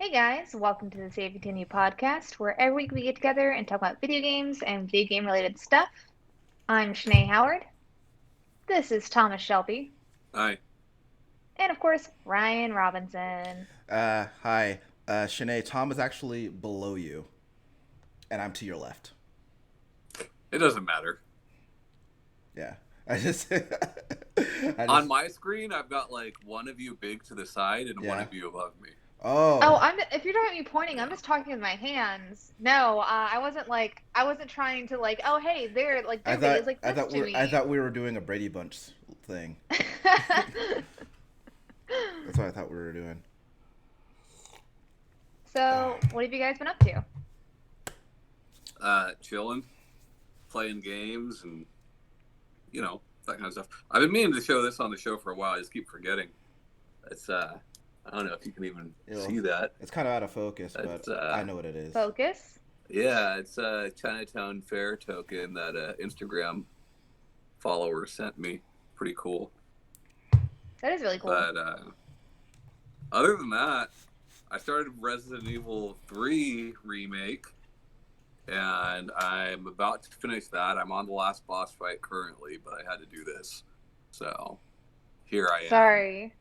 Hey guys, welcome to the Save Continue podcast, where every week we get together and talk about video games and video game related stuff. I'm Shanae Howard. This is Thomas Shelby. Hi. And of course, Ryan Robinson. Hi. Shanae, Tom is actually below you, and I'm to your left. It doesn't matter. Yeah. I just, On my screen, I've got like one of you big to the side and one yeah. of you above me. Oh, Oh. if you're talking about me pointing, I'm Yeah. just talking with my hands. No, I wasn't trying to oh hey, they're I their videos thought like I this thought to I me. thought we were doing a Brady Bunch thing. That's what I thought we were doing. So, what have you guys been up to? Chilling, playing games, and that kind of stuff. I've been meaning to show this on the show for a while. I just keep forgetting. It's I don't know if you can even see that. It's kind of out of focus, but It's I know what it is. Focus? yeah, it's a Chinatown Fair token that Instagram follower sent me. Pretty cool. That is really cool. But other than that, I started Resident Evil 3 Remake, and I'm about to finish that. I'm on the last boss fight currently, but I had to do this. So here I am. Sorry.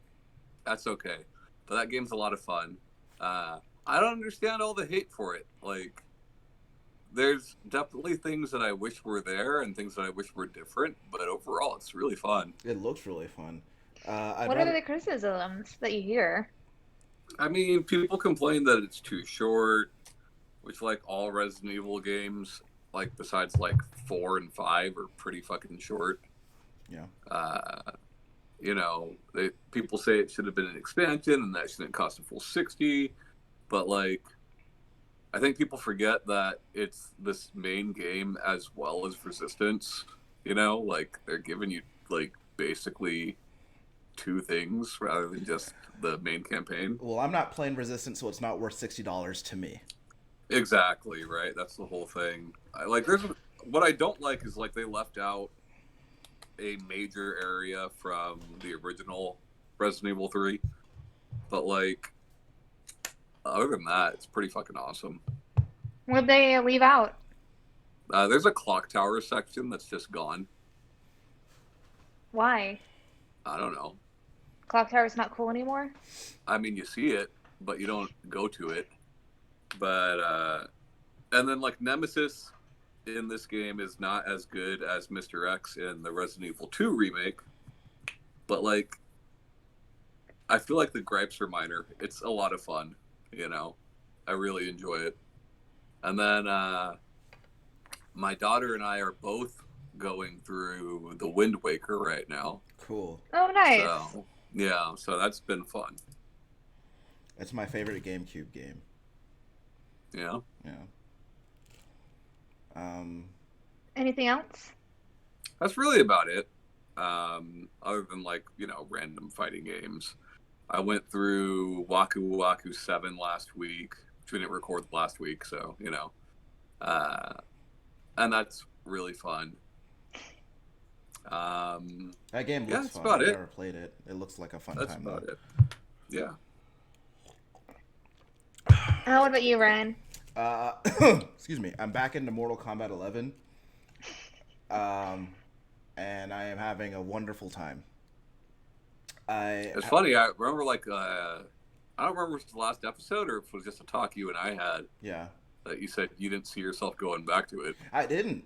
That's okay. But that game's a lot of fun. I don't understand all the hate for it. Like, there's definitely things that I wish were there and things that I wish were different, but overall, it's really fun. It looks really fun. I'd What are rather. the criticisms that you hear? I mean, people complain that it's too short, which, like, all Resident Evil games, like, besides, like, 4 and 5 are pretty fucking short. Yeah. People say it should have been an expansion and that shouldn't cost a full 60, but, like, I think people forget that it's this main game as well as Resistance. Like, they're giving you, like, basically two things rather than just the main campaign. Well, I'm not playing Resistance, so it's not worth $60 to me. Exactly, right? That's the whole thing. What I don't like is, like, they left out a major area from the original Resident Evil 3. But, like, other than that, it's pretty fucking awesome. What did they leave out? There's a clock tower section that's just gone. Why? I don't know. Clock Tower's not cool anymore? I mean, you see it, but you don't go to it. But, and then, like, Nemesis in this game is not as good as Mr. X in the Resident Evil 2 remake. But, like, I feel like the gripes are minor. It's a lot of fun, I really enjoy it. And then, my daughter and I are both going through the Wind Waker right now. Cool. Oh, nice. So, yeah, so that's been fun. It's my favorite GameCube game. Yeah. Yeah. Anything else? That's really about it. Other than, like, random fighting games. I went through Waku Waku 7 last week, which we didn't record last week, so, and that's really fun. That game looks that's fun. about I've it. never played it. It looks like a fun That's time, about though. it. Yeah. What about you, Ryan? Excuse me. I'm back into Mortal Kombat 11. And I am having a wonderful time. It's funny. I remember, like, I don't remember if it was the last episode or if it was just a talk you and I had. Yeah. That you said you didn't see yourself going back to it. I didn't.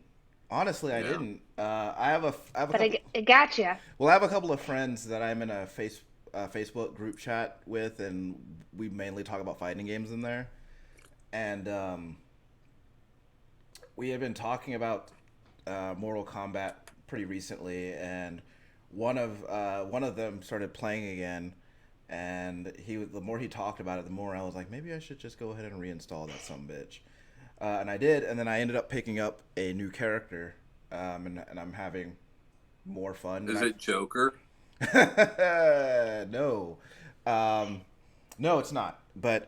Honestly, I didn't. I have a But couple, it gotcha. well, I have a couple of friends that I'm in a Facebook group chat with, and we mainly talk about fighting games in there. And we have been talking about Mortal Kombat pretty recently, and one of them started playing again, and the more he talked about it, the more I was like, maybe I should just go ahead and reinstall that sumbitch. And I did, and then I ended up picking up a new character, and I'm having more fun. Is it Joker? No, no, it's not. But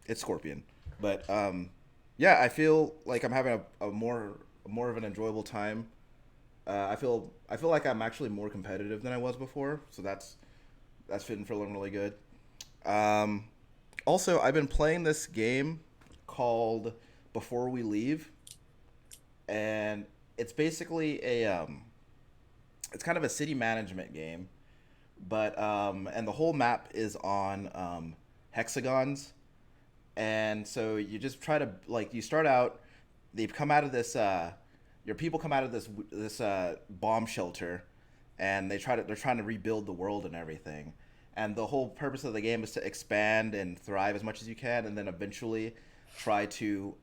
it's Scorpion. But yeah, I feel like I'm having a more of an enjoyable time. I feel like I'm actually more competitive than I was before, so that's feeling really good. Also, I've been playing this game called Before We Leave, and it's basically it's kind of a city management game, but and the whole map is on hexagons, and so you just try to like you start out. They've come out of this. Your people come out of this bomb shelter, and they're trying to rebuild the world and everything. And the whole purpose of the game is to expand and thrive as much as you can, and then eventually try to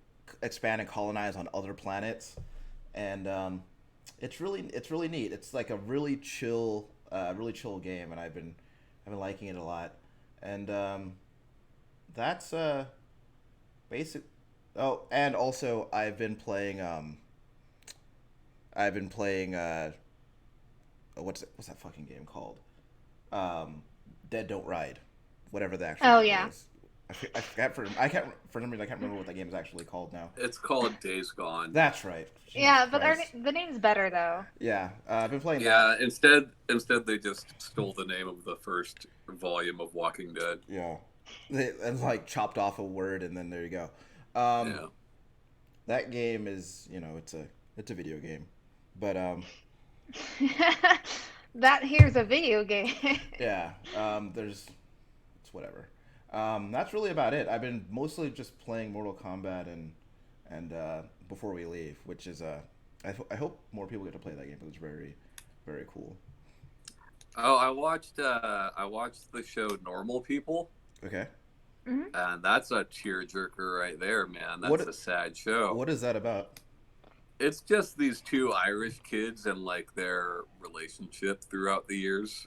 expand and colonize on other planets. And it's really neat. It's like a really chill game, and I've been liking it a lot. And that's basic. Oh, and also I've been playing what's that fucking game called? Um, Dead Don't Ride, whatever the actual Oh game yeah. is. I forgot I can't for some reason I can't remember what that game is actually called now. It's called Days Gone. That's right. Jesus Yeah, but Christ. the name's better though. Yeah, I've been playing that. Yeah, instead they just stole the name of the first volume of Walking Dead. Yeah, and like chopped off a word and then there you go. Um, Yeah. that game is it's a video game, but That here's a video game. yeah, there's it's whatever. That's really about it. I've been mostly just playing Mortal Kombat and Before We Leave, which is I hope more people get to play that game. It was very cool. Oh, I watched the show Normal People, Okay, Mhm. and that's a tearjerker right there, man. That's what a sad show. what is that about? It's just these two Irish kids and like their relationship throughout the years.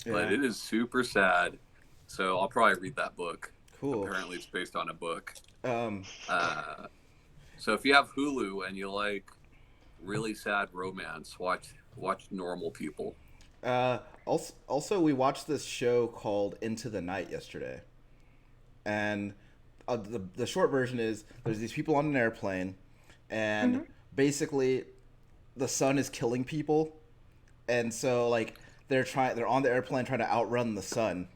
But Yeah, it is super sad. So I'll probably read that book. cool. Apparently, it's based on a book. Um, Uh, so if you have Hulu and you like really sad romance, watch Normal People. also we watched this show called Into the Night yesterday, and the short version is there's these people on an airplane, and Mhm. basically the sun is killing people, and so like they're on the airplane trying to outrun the sun,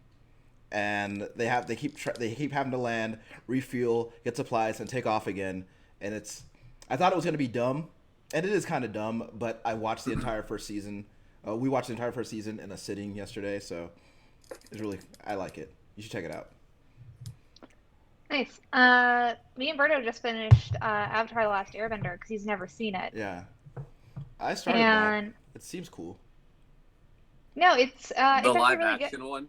and they keep having to land, refuel, get supplies, and take off again. And I thought it was gonna be dumb, and it is kind of dumb. But I watched the entire first season. We watched the entire first season in a sitting yesterday, so I like it. You should check it out. Nice. Me and Berto just finished Avatar: The Last Airbender because he's never seen it. Yeah, I started that. And It seems cool. no, The it's actually live really good. action one.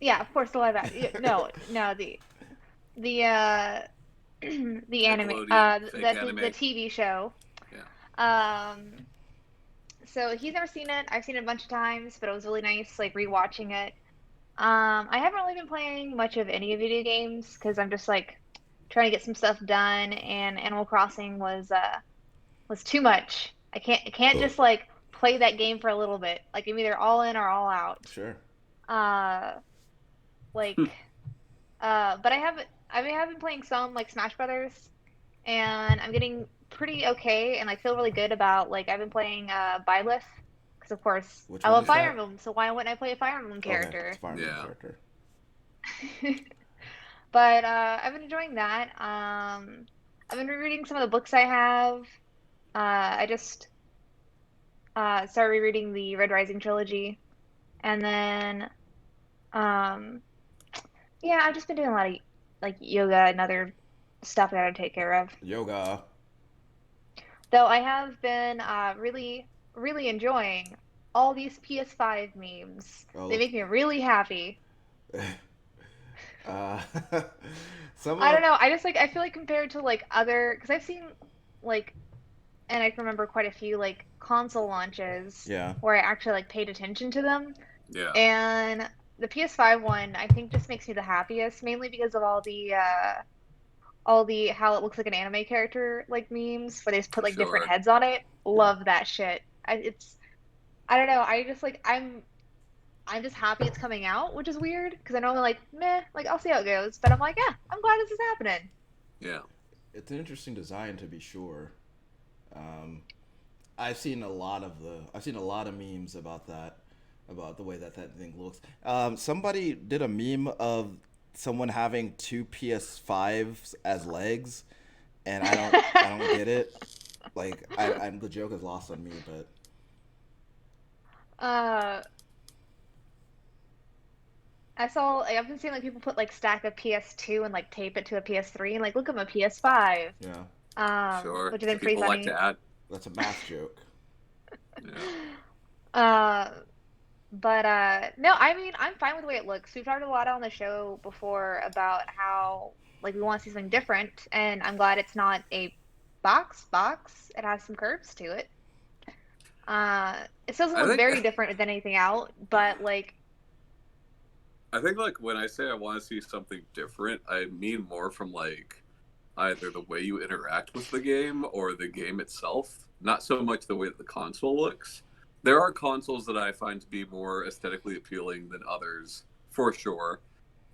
Yeah, of course the live action. No, no, the the anime Nickelodeon fake the anime. TV show. Yeah. Um, so he's never seen it. I've seen it a bunch of times, but it was really nice like rewatching it. I haven't really been playing much of any video games because I'm just like trying to get some stuff done, and Animal Crossing was too much. I can't just like play that game for a little bit. Like I'm either all in or all out. Sure. Uh, like but I have been playing some like Smash Brothers, and I'm getting pretty okay, and I feel really good about like I've been playing Byleth because of course Which I one love is Fire that? Emblem, so why wouldn't I play a Fire Emblem Okay, it's character? Fireman Yeah. character. But I've been enjoying that. I've been rereading some of the books I have. I just started rereading the Red Rising trilogy, and then um, yeah, I've just been doing a lot of like yoga and other stuff I gotta take care of. Yoga. Though I have been really enjoying all these PS5 memes. They Oh, make me really happy. uh, some I of don't know. I just like I feel like compared to like other because I've seen like and I can remember quite a few like console launches yeah, where I actually like paid attention to them. Yeah. And the PS5 one I think just makes me the happiest, mainly because of all the how it looks like an anime character like memes where they just put like different Sure. heads on it. yeah. Love that shit. I don't know. I just like I'm just happy it's coming out, which is weird because I normally like meh, like I'll see how it goes. But I'm like, yeah, I'm glad this is happening. Yeah. It's an interesting design to be sure. Um, I've seen a lot of memes about that, about the way that thing looks. Somebody did a meme of someone having two PS5s as legs, and I don't get it. Like, the joke is lost on me, but uh, I've been seeing like people put like stack a PS2 and like tape it to a PS3 and like look at my PS5. yeah, Sure. Which has been pretty People like funny. to add. that's a math joke. Yeah. Uh, but no, I mean I'm fine with the way it looks. We've talked a lot on the show before about how like we want to see something different, and I'm glad it's not a box. It has some curves to it. It still doesn't I look think very different than anything out, but like I think like when I say I want to see something different, I mean more from like either the way you interact with the game or the game itself, not so much the way that the console looks. There are consoles that I find to be more aesthetically appealing than others, for sure.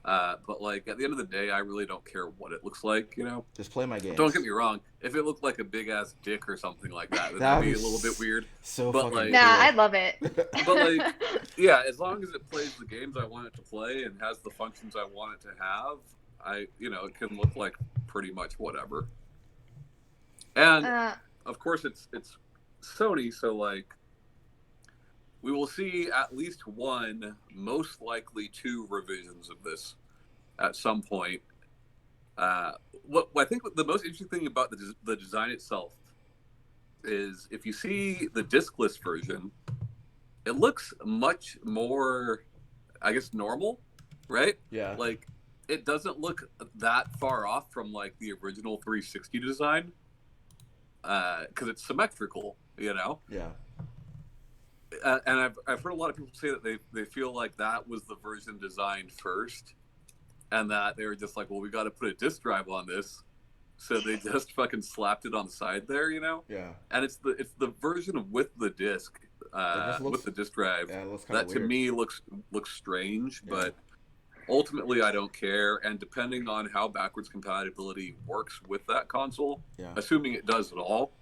But like at the end of the day, I really don't care what it looks like. You know, Just play my games. don't get me wrong. If it looked like a big ass dick or something like that, then That that'd would be be a little bit weird. so But fucking like, nah, cool. I love it. but like, yeah, as long as it plays the games I want it to play and has the functions I want it to have, it can look like pretty much whatever. And of course, it's Sony, so like, we will see at least one, most likely two revisions of this at some point. What I think the most interesting thing about the design itself is if you see the discless version, it looks much more, I guess, normal, right? Yeah. Like, it doesn't look that far off from like the original 360 design, because it's symmetrical, you know. Yeah. And I've heard a lot of people say that they feel like that was the version designed first, and that they were just like, well, we got to put a disk drive on this, so they just fucking slapped it on the side there, you know. Yeah. And it's the version with the disc, with the disk drive, yeah, it looks that to weird. me looks strange, Yeah. but ultimately I don't care. And depending on how backwards compatibility works with that console, Yeah. assuming it does at all.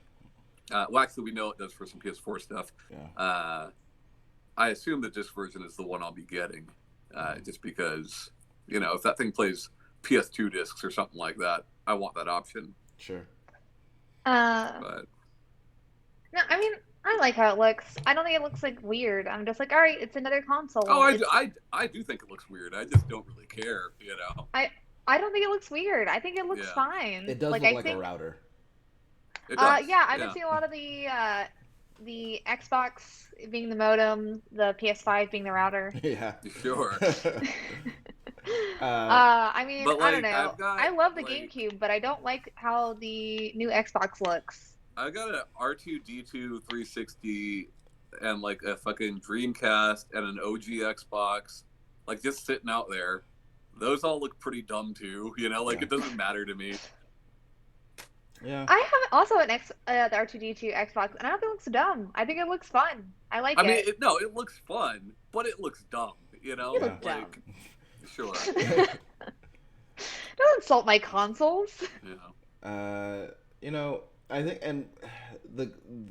Well, actually, we know it does for some PS4 stuff. Yeah. I assume the disc version is the one I'll be getting, just because, if that thing plays PS2 discs or something like that, I want that option. Sure. But No, I mean I like how it looks. I don't think it looks like weird. I'm just like, all right, it's another console. I do think it looks weird. I just don't really care, I don't think it looks weird. I think it looks Yeah. fine. It does look I like think, a router. It does. yeah, I've been seeing a lot of the Xbox being the modem, the PS5 being the router. Yeah. Sure. I mean, But, I don't like, know. I've got, I love the like- GameCube, but I don't like how the new Xbox looks. I got an R2D2 360 and like a fucking Dreamcast and an OG Xbox, like just sitting out there. Those all look pretty dumb too, like Yeah. it doesn't matter to me. Yeah. I have also the R2D2 Xbox, and I don't think it looks dumb. I think it looks fun. I like I mean, it. it looks fun, but it looks dumb, It looks like, dumb. sure, Don't insult my consoles. I think, and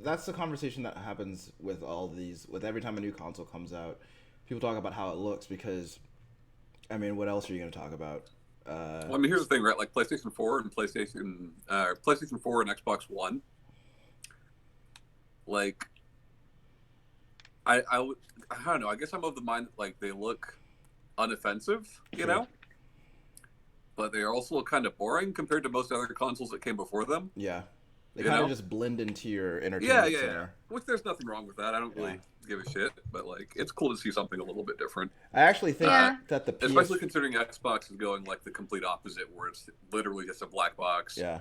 that's the conversation that happens with all these. With every time a new console comes out, people talk about how it looks because, I mean, what else are you going to talk about? Well, I mean, here's the thing, right? Like PlayStation 4 and PlayStation 4 and Xbox One. Like, I don't know. I guess I'm of the mind that like they look unoffensive, Sure. but they also look kind of boring compared to most other consoles that came before them. Yeah, they You kind of know? just blend into your Yeah, entertainment yeah, yeah. center. Which there's nothing wrong with that. I don't really give a shit, but like it's cool to see something a little bit different. I actually think Yeah. that the Especially considering Xbox is going like the complete opposite, where it's literally just a black box. yeah.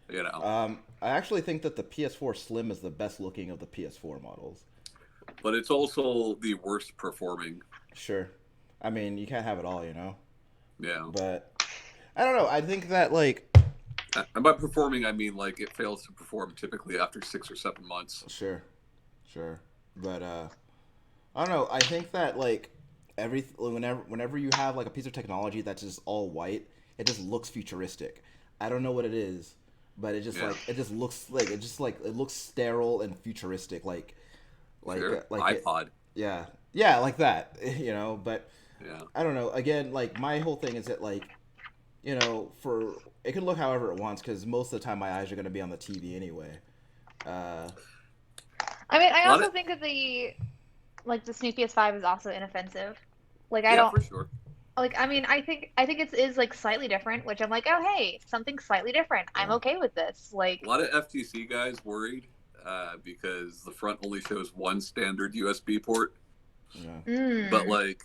I actually think that the PS4 Slim is the best looking of the PS4 models. But it's also the worst performing. Sure. I mean, you can't have it all, Yeah. But I don't know. I think that like And by performing, I mean like it fails to perform typically after 6 or 7 months. Sure. But I don't know. I think that like whenever you have like a piece of technology that's just all white, it just looks futuristic. I don't know what it is, but it just it looks sterile and futuristic, like Sure. like iPod. yeah, like that, But Yeah. I don't know. Again, like my whole thing is that like, for it can look however it wants because most of the time my eyes are going to be on the TV anyway. Uh, I mean, I A lot of also think that the new PS5 is also inoffensive. Like I yeah, don't for sure. like. I mean, I think it is like slightly different, which I'm like, oh hey, something slightly different. I'm yeah, okay with this. A Like, lot of FTC guys worried because the front only shows one standard USB port, yeah, but mm, like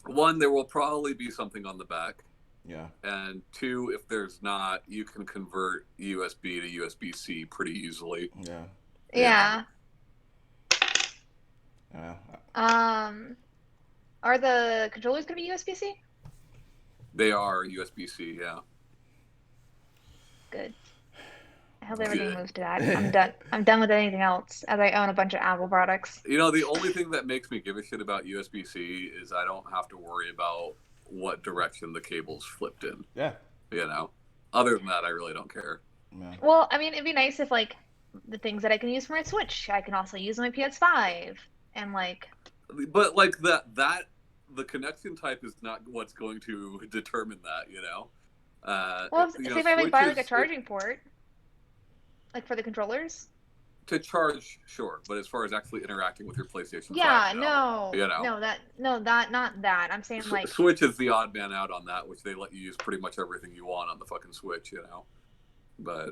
one, there will probably be something on the back, yeah, and two, if there's not, you can convert USB to USB-C pretty easily. yeah, You know, yeah. yeah. Um, are the controllers gonna be USB-C? they are USB-C. Yeah, Good. I hope everything good. moves to that. I'm done. I'm done with anything else, as I own a bunch of Apple products. You know, the only thing that makes me give a shit about USB-C is I don't have to worry about what direction the cable's flipped in. Yeah. You know, other than that, I really don't care. Yeah. Well, I mean, it'd be nice if like the things that I can use for my Switch, I can also use on my PS5, and like, But like that the connection type is not what's going to determine that. well, say if I like Switch buy like a is charging port, like for the controllers. to charge, sure, but as far as actually interacting with your PlayStation 5, Yeah, no. no, not that. I'm saying like, Switch is the odd man out on that, which they let you use pretty much everything you want on the fucking Switch. But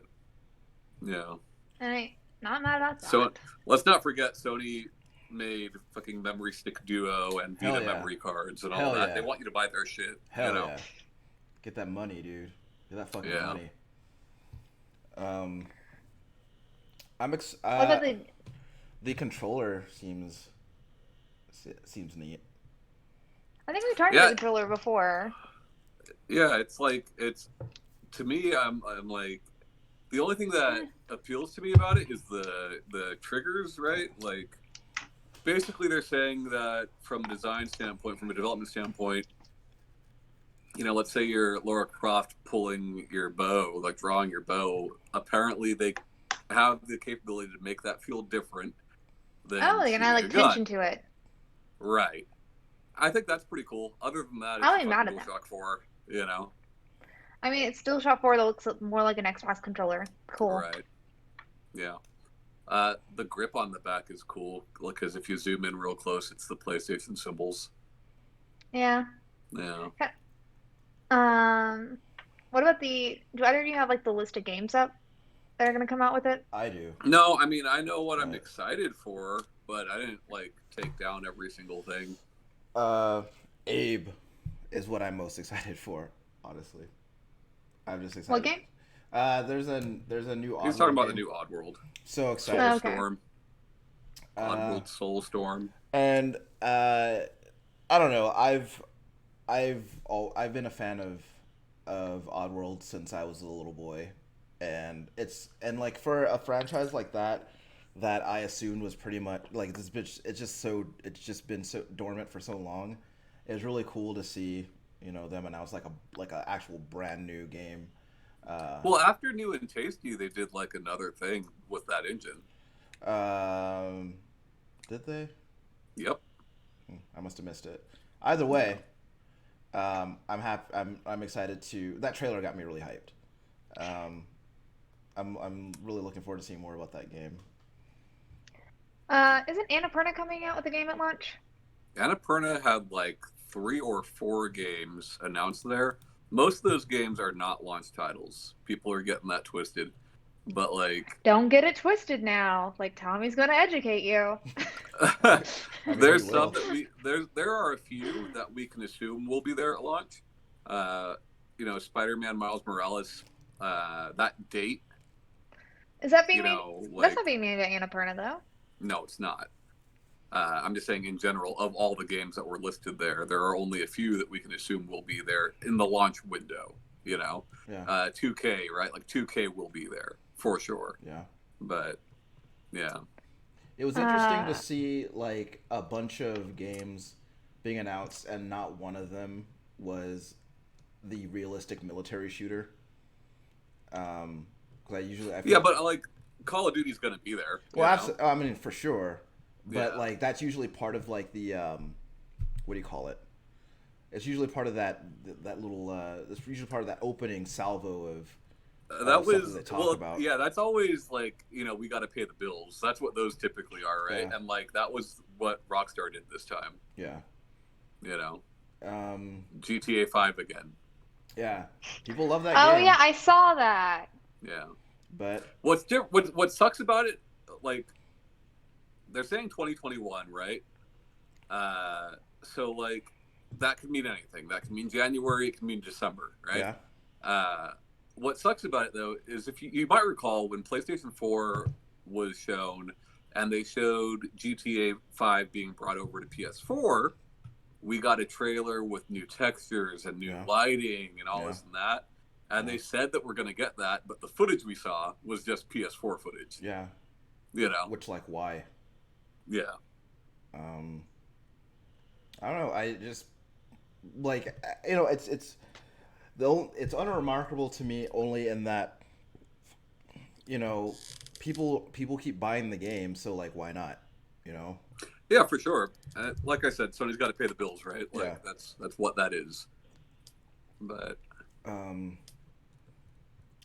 yeah. and I not mad about So that. let's not forget Sony made fucking Memory Stick Duo and Hell Vita yeah. memory cards and all Hell that. yeah. They want you to buy their shit. Hell yeah. Get that money, dude. Get that fucking Yeah. money. Um, I'm What about the controller seems neat. I think we talked Yeah. about the controller before. Yeah, it's to me, I'm like the only thing that appeals to me about it is the triggers, right? Like basically they're saying that from a design standpoint, from a development standpoint, let's say you're Laura Croft pulling your bow, like drawing your bow, apparently they have the capability to make that feel different than Oh, they're gonna shooting add a like gun. tension to it. Right. I think that's pretty cool. Other than that, it's I'm a not mad fucking at that. DualShock 4. I mean, it's still Shot 4 that looks more like an Xbox controller. Cool. Right. Yeah. The grip on the back is cool because if you zoom in real close, it's the PlayStation symbols. Yeah. Yeah. What about do either of you have like the list of games up that are gonna come out with it? I do. No, I mean I know what I'm Right. excited for, but I didn't like take down every single thing. Abe is what I'm most excited for. Honestly, I'm just excited. What game? There's a new. He's talking about the new Oddworld. So excited. Oh, okay. Soulstorm. Oddworld Soulstorm. And I don't know. I've been a fan of Oddworld since I was a little boy, and like for a franchise like that I assumed was pretty much like this bitch. It's just been so dormant for so long. It's really cool to see them announce like a actual brand new game. Well, after New and Tasty, they did like another thing with that engine. Did they? Yep. I must have missed it. Either way, I'm happy. I'm excited to. That trailer got me really hyped. I'm really looking forward to seeing more about that game. Isn't Annapurna coming out with a game at launch? Annapurna had like 3 or 4 games announced there. Most of those games are not launch titles. People are getting that twisted. But like Don't get it twisted now. Like Tommy's gonna educate you. there's he some will. that there are a few that we can assume will be there at launch. Spider-Man Miles Morales, that date, Is that being made? like, That's not being made at Annapurna though. no, it's not. I'm just saying in general, of all the games that were listed there are only a few that we can assume will be there in the launch window. Yeah. 2K, right? Like 2K will be there for sure. Yeah. But yeah. It was interesting to see like a bunch of games being announced, and not one of them was the realistic military shooter. Because I feel But like Call of Duty's gonna be there. Well, I mean, for sure. But Yeah. like that's usually part of like the what do you call it? it's usually part of that little. It's usually part of that opening salvo of That something was they talk about. yeah. That's always like we got to pay the bills. That's what those typically are, right? Yeah. And like that was what Rockstar did this time. Yeah. GTA 5 again. Yeah. People love that Oh game. yeah, I saw that. Yeah. But what sucks about it, like they're saying 2021, right? So like that could mean anything. That could mean January. It can mean December, right? Yeah. What sucks about it though is if you might recall when PlayStation 4 was shown and they showed GTA 5 being brought over to PS4, we got a trailer with new textures and new lighting and all this and that. And they said that we're going to get that, but the footage we saw was just PS4 footage. Yeah. Which, like, why? Yeah. I don't know. I just like it's unremarkable to me only in that people keep buying the game, so like why not? Yeah, for sure. Like I said, Sony's got to pay the bills, right? Like that's what that is. But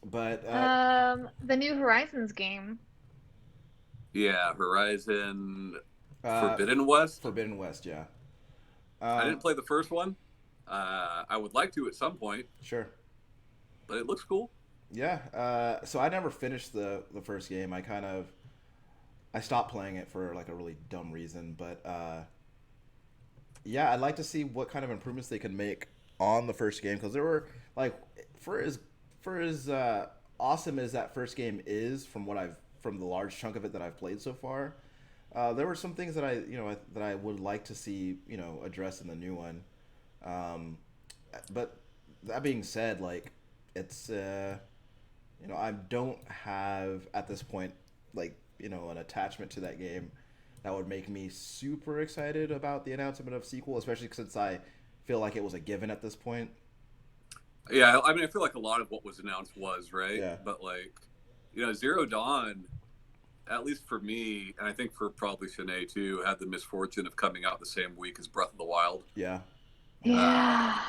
the new Horizons game. Yeah, Horizon Forbidden West. Forbidden West, yeah. I didn't play the first one. I would like to at some point. Sure. But it looks cool. Yeah. So I never finished the first game. I stopped playing it for like a really dumb reason, but yeah, I'd like to see what kind of improvements they can make on the first game, because there were like for as awesome as that first game is from the large chunk of it that I've played so far, there were some things that I would like to see addressed in the new one. But that being said, like it's I don't have at this point like an attachment to that game that would make me super excited about the announcement of sequel, especially since I feel like it was a given at this point. Yeah, I mean, I feel like a lot of what was announced was, right? Yeah. But like, Zero Dawn, at least for me, and I think for probably Shanae too, had the misfortune of coming out the same week as Breath of the Wild. Yeah. Yeah.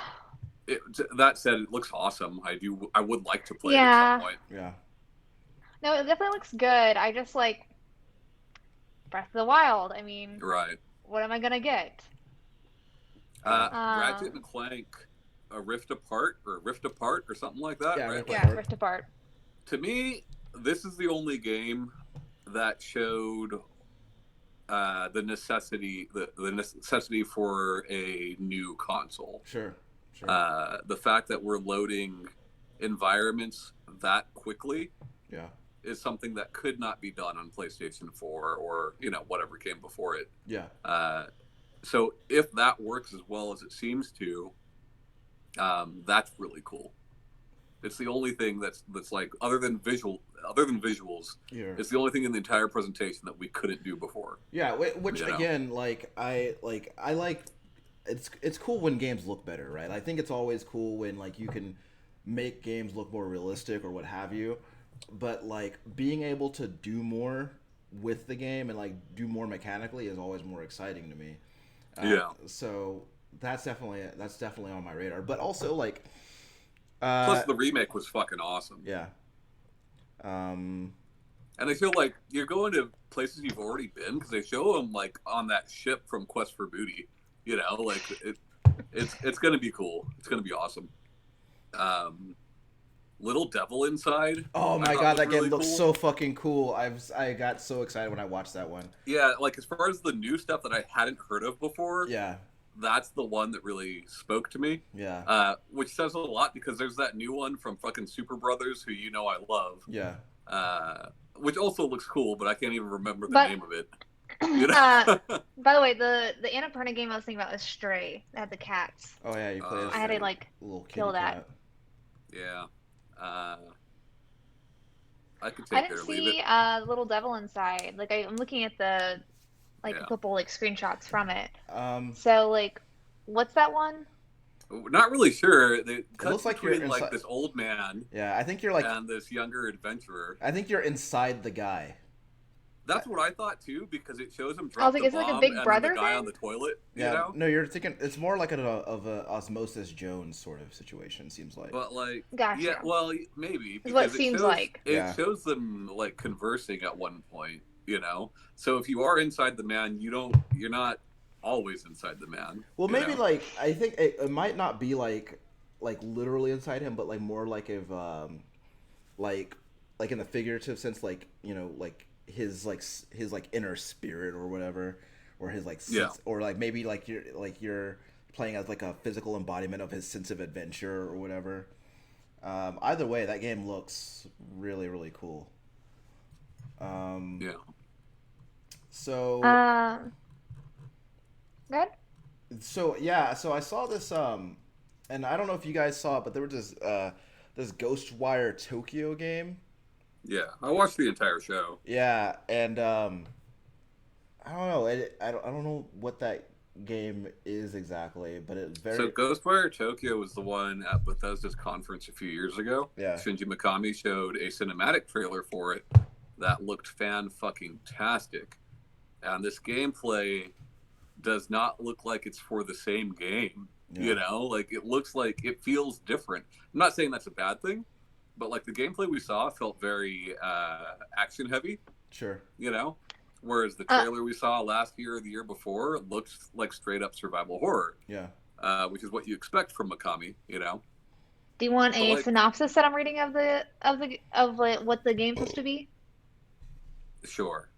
That said, it looks awesome. I would like to play it at some point. Yeah. No, it definitely looks good. I just like Breath of the Wild. I mean, Right. what am I gonna get? Ratchet and Clank, a Rift Apart or something like that. Yeah, right? Rift Apart. To me, this is the only game that showed the necessity for a new console. Sure. The fact that we're loading environments that quickly is something that could not be done on PlayStation 4 or whatever came before it. Yeah. So if that works as well as it seems to, that's really cool. It's the only thing that's like other than visuals. It's the only thing in the entire presentation that we couldn't do before. Yeah, which again, like I like. It's cool when games look better, right? I think it's always cool when like you can make games look more realistic or what have you. But like being able to do more with the game and like do more mechanically is always more exciting to me. So that's definitely on my radar. But also like. Plus, the remake was fucking awesome. Yeah. And I feel like you're going to places you've already been because they show them like on that ship from Quest for Booty. Like it's gonna be cool. It's gonna be awesome. Little Devil Inside. Oh my god, that game looks so fucking cool. I got so excited when I watched that one. Yeah, like as far as the new stuff that I hadn't heard of before. Yeah. That's the one that really spoke to me. Yeah. Which says a lot because there's that new one from fucking Super Brothers who I love. Yeah. Which also looks cool, but I can't even remember the name of it. By the way, the Annapurna game I was thinking about is Stray. That had the cats. Oh yeah, you played. I had to like kill that. Yeah. I could I take it or didn't leave see it. Little Devil Inside. Like I'm looking at the a couple like screenshots from it. So like, what's that one? Not really sure. It looks like you're like this old man. Yeah, I think you're like and this younger adventurer. I think you're inside the guy. That's what I thought too, because it shows him I was drop like, the is it like a bomb Big and then the Brother guy thing? on the toilet. Yeah, You know. no, you're thinking it's more like of a Osmosis Jones sort of situation. Seems like. But like, yeah, Gotcha. well, maybe Is what it because seems like. it Yeah. shows them like conversing at one point. You know, so if you are inside the man, you're not always inside the man. Well, You maybe know? like I think it might not be like literally inside him, but like more like if like like in the figurative sense, like like his like inner spirit or whatever, or his like Yeah. sense, or like maybe like you're playing as like a physical embodiment of his sense of adventure or whatever. Either way, that game looks really really cool. Um, Yeah. so Um, good. so yeah, so I saw this and I don't know if you guys saw it, but there was this Ghostwire Tokyo game. Yeah. I watched the entire show. Yeah, and I don't know. I don't know what that game is exactly, but it's So very Ghostwire Tokyo was the one at Bethesda's conference a few years ago. yeah. Shinji Mikami showed a cinematic trailer for it that looked fan fucking tastic. And this gameplay does not look like it's for the same game. Yeah. You know, like it looks like it feels different. I'm not saying that's a bad thing, but like the gameplay we saw felt very action heavy, Sure. you know? Whereas the trailer we saw last year or the year before looked like straight up survival horror, Yeah. which is what you expect from Mikami, you know? Do you want But a like, synopsis that I'm reading of like, what the game's supposed to be? sure,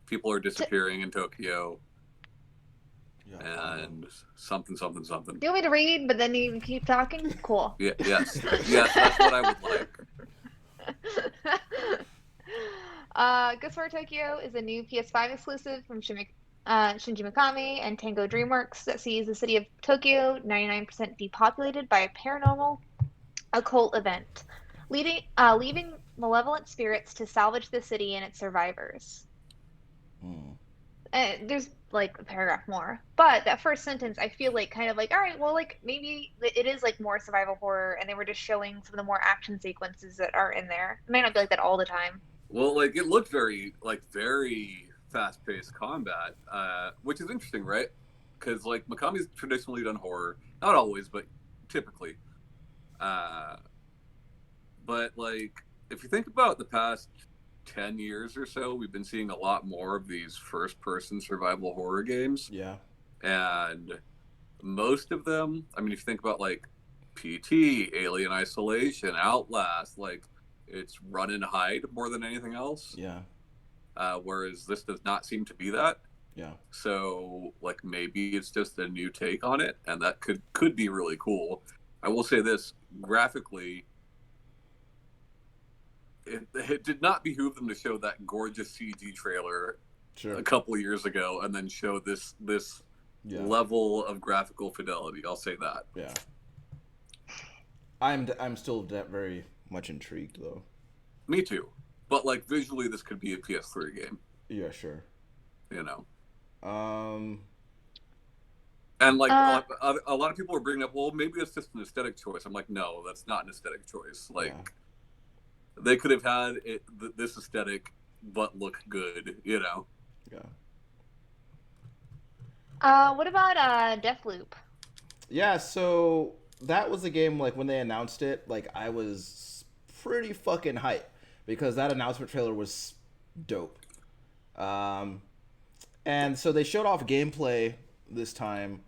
people are disappearing in Tokyo Yeah. and something, something, something. Do you want me to read, but then you keep talking? Cool. Yeah, yes, yes, that's what I would like. Ghostwire Tokyo is a new PS5 exclusive from Shinji Mikami and Tango DreamWorks that sees the city of Tokyo 99% depopulated by a paranormal occult event, leaving malevolent spirits to salvage the city and its survivors. Hmm. There's like a paragraph more, but that first sentence I feel like kind of like, all right, well, like maybe it is like more survival horror, and they were just showing some of the more action sequences that are in there. It may not be like that all the time. Well, like it looked very fast-paced combat, which is interesting, right? Because like Mikami's traditionally done horror, not always, but typically. But like if you think about the past 10 years or so, we've been seeing a lot more of these first-person survival horror games, Yeah. and most of them, I mean, if you think about like PT, Alien Isolation, Outlast, like it's run and hide more than anything else. Yeah. Whereas this does not seem to be that. Yeah. So like maybe it's just a new take on it, and that could be really cool. I will say this graphically. It did not behoove them to show that gorgeous CG trailer Sure. a couple of years ago and then show this Yeah. level of graphical fidelity. I'll say that. Yeah. I'm still very much intrigued though. Me too. But like visually, this could be a PS3 game. Yeah. Sure. You know. Um. And like a lot of people are bringing up, well, maybe it's just an aesthetic choice. I'm like, no, that's not an aesthetic choice. Like. Yeah. They could have had this aesthetic, but look good, you know. Yeah. What about Deathloop? Yeah. So that was a game like when they announced it, like I was pretty fucking hyped because that announcement trailer was dope. And so they showed off gameplay this time,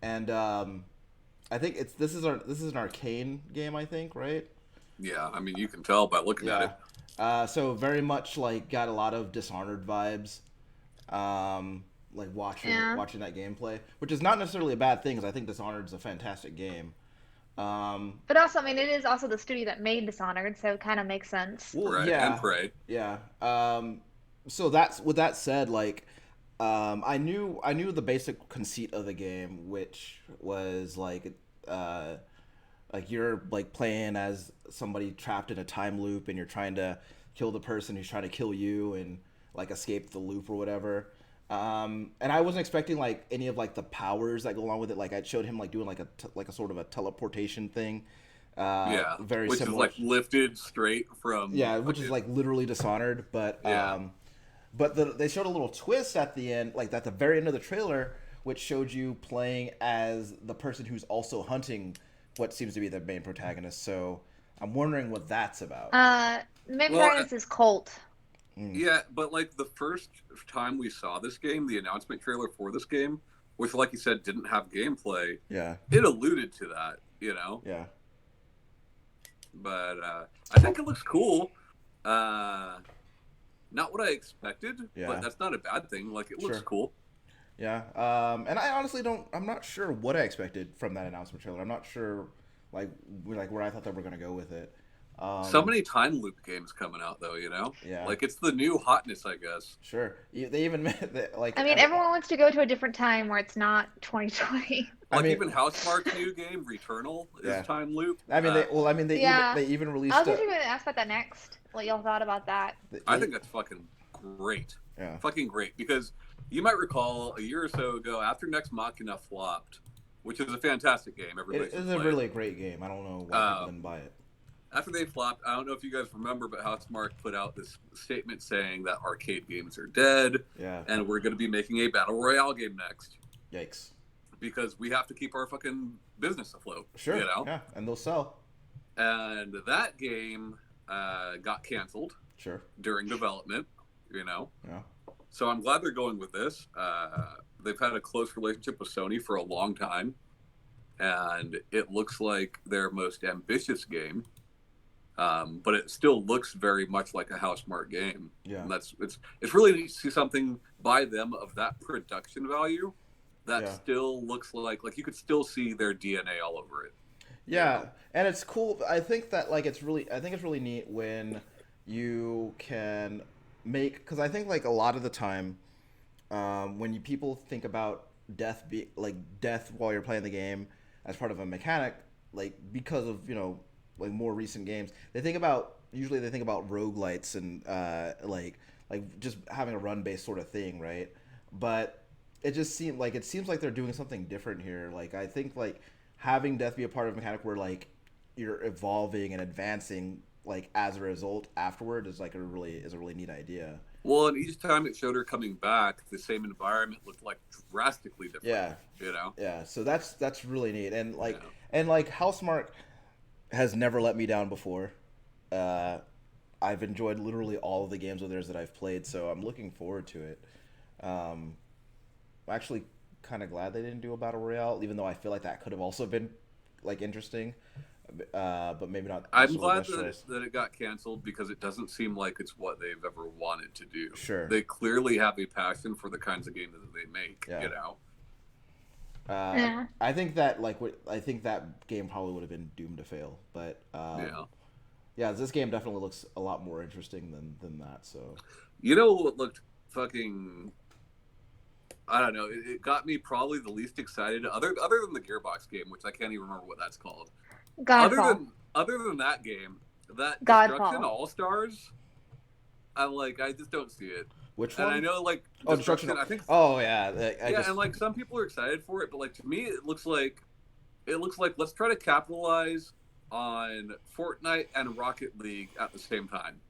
and I think this is an Arcane game, I think, right? Yeah, I mean, you can tell by looking at it. So very much like got a lot of Dishonored vibes. Like watching that gameplay, which is not necessarily a bad thing, because I think Dishonored is a fantastic game. But also, I mean, it is also the studio that made Dishonored, so it kind of makes sense. Well, Right, yeah, and Prey. Yeah. So that's with that said, like, I knew the basic conceit of the game, which was like you're like playing as somebody trapped in a time loop, and you're trying to kill the person who's trying to kill you, and like escape the loop or whatever. And I wasn't expecting like any of like the powers that go along with it. Like I showed him like doing like a sort of a teleportation thing. Yeah, very which similar. is like lifted straight from. Yeah, which is like literally Dishonored, but Yeah. But they showed a little twist at the end, like at the very end of the trailer, which showed you playing as the person who's also hunting what seems to be the main protagonist. So I'm wondering what that's about. Main Well, protagonist is Colt. yeah, but like the first time we saw this game, the announcement trailer for this game, which, like you said, didn't have gameplay, Yeah. it alluded to that, you know. Yeah. But I think it looks cool. Not what I expected, Yeah. but that's not a bad thing. Like, it looks Sure. cool. Yeah. And I honestly don't. I'm not sure what I expected from that announcement trailer. I'm not sure, like where I thought they were gonna go with it. So many time loop games coming out, though, you know? Yeah. Like, it's the new hotness, I guess. Sure. They even like. I mean, everyone wants to go to a different time where it's not 2020. Like, even Housemarque's new game, Returnal, is time loop. I mean, they even released. I was actually going to ask about that next. What y'all thought about that? I think that's fucking great. Yeah. Fucking great. Because you might recall a year or so ago, after Next Machina flopped, which is a fantastic game. It is a really great game. I don't know why people didn't buy it. After they flopped, I don't know if you guys remember, but Housemarque put out this statement saying that arcade games are dead. Yeah. And we're going to be making a Battle Royale game next. Yikes. Because we have to keep our fucking business afloat. Sure. You know? Yeah, and they'll sell. And that game got canceled. Sure. During development, you know? Yeah. So I'm glad they're going with this. They've had a close relationship with Sony for a long time. And it looks like their most ambitious game. But it still looks very much like a Housemarque game. Yeah. And it's really neat to see something by them of that production value that still looks like you could still see their DNA all over it. Yeah, you know? And it's cool. I think that it's really neat when you can make, because I think like a lot of the time when people think about death while you're playing the game as part of a mechanic, like because of like more recent games, they think about roguelites and like just having a run based sort of thing, right? But it seems like they're doing something different here. Like I think like having death be a part of a mechanic where like you're evolving and advancing like as a result afterward is like a really neat idea. Well, and each time it showed her coming back, the same environment looked like drastically different. Yeah. You know? Yeah. So that's really neat. And like Housemarque has never let me down before. I've enjoyed literally all of the games of theirs that I've played, so I'm looking forward to it. I'm actually kind of glad they didn't do a battle royale, even though I feel like that could have also been like interesting, but maybe not. I'm glad that it got canceled because it doesn't seem like it's what they've ever wanted to do. Sure, they clearly have a passion for the kinds of games that they make. Yeah. You know. I think that that game probably would have been doomed to fail, but this game definitely looks a lot more interesting than that. So, you know what looked fucking, I don't know, it got me probably the least excited other than the Gearbox game, which I can't even remember what that's called. Godfall. Other than that game, that Godfall. Destruction All Stars, I just don't see it. Which one? And I know, like, Destruction. I think. Oh yeah, and like some people are excited for it, but like to me, it looks like let's try to capitalize on Fortnite and Rocket League at the same time.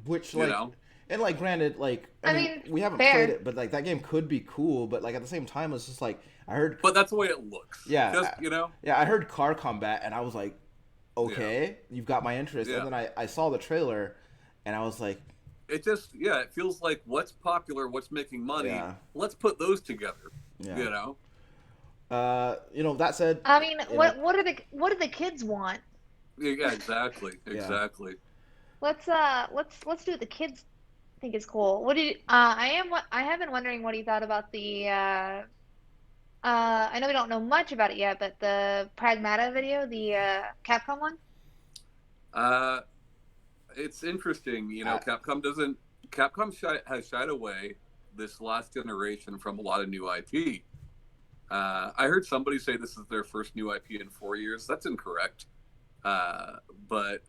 Which and like granted, like I mean we haven't fair. played it, but like that game could be cool, but like at the same time, it's just like I heard. But that's the way it looks. Yeah, just, Yeah, I heard Car Combat, and I was like, okay, you've got my interest, and then I saw the trailer, and I was like. It just, it feels like what's popular, what's making money. Yeah. Let's put those together. Yeah. That said, I mean, what do the kids want? Yeah, exactly. Let's do what the kids think is cool. What do you? I have been wondering what you thought about the. I know we don't know much about it yet, but the Pragmata video, the Capcom one. It's interesting, Capcom has shied away this last generation from a lot of new IP. I heard somebody say this is their first new IP in 4 years. That's incorrect. But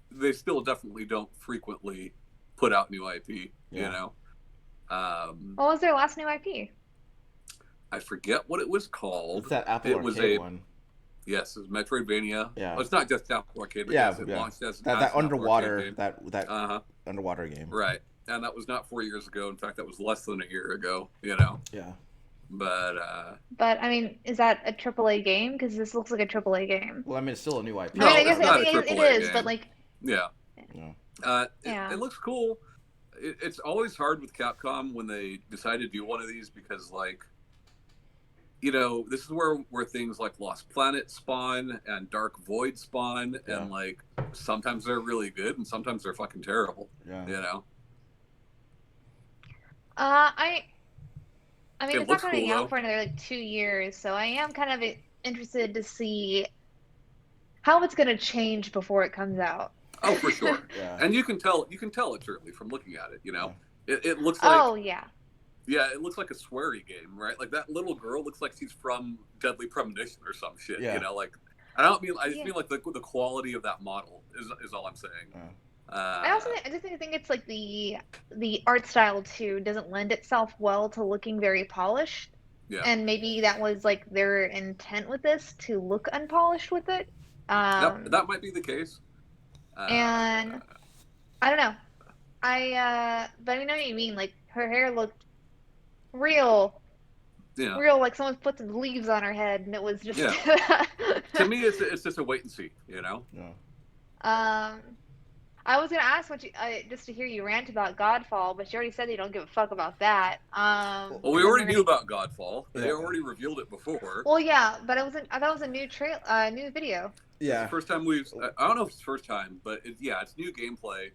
they still definitely don't frequently put out new IP, What was their last new IP? I forget what it was called. It's that Apple Arcade one. Yes, it's Metroidvania. Yeah, well, it's not just Apple Arcade. But it launched as that underwater that underwater game. Right. and that was not 4 years ago. In fact, that was less than a year ago. You know, Yeah. but But I mean, is that a AAA game? Because this looks like a AAA game. Well, I mean, it's still a new IP. I mean, no, I guess it's not a it AAA is, but game. like, Yeah, Yeah. Yeah. it looks cool. It's always hard with Capcom when they decide to do one of these because, like, you know, this is where things like Lost Planet spawn and Dark Void spawn, Yeah. and like sometimes they're really good and sometimes they're fucking terrible. Yeah. You know, I mean, it it's not looks coming cool out though. for another like 2 years, so I am kind of interested to see how it's gonna change before it comes out. Oh, for sure. Yeah. And you can tell it's early from looking at it. You know, it looks Oh like yeah. yeah, it looks like a sweary game, right? Like that little girl looks like she's from Deadly Premonition or some shit. Yeah. You know, like I just Yeah. mean like the quality of that model is all I'm saying. Yeah. I just think it's like the art style too doesn't lend itself well to looking very polished, Yeah. and maybe that was like their intent with this to look unpolished with it. That might be the case. And I don't know. But I know what you mean. Like her hair looked real, Yeah. real like someone put some leaves on her head, and it was just. To me, it's just a wait and see. You know. Yeah. I was gonna ask what you just to hear you rant about Godfall, but you already said you don't give a fuck about that. Well, we already knew about Godfall. They Yeah. already revealed it before. Well, yeah, but I thought it was a new video. Yeah. It's the first time I don't know if it's the first time, but it's new gameplay.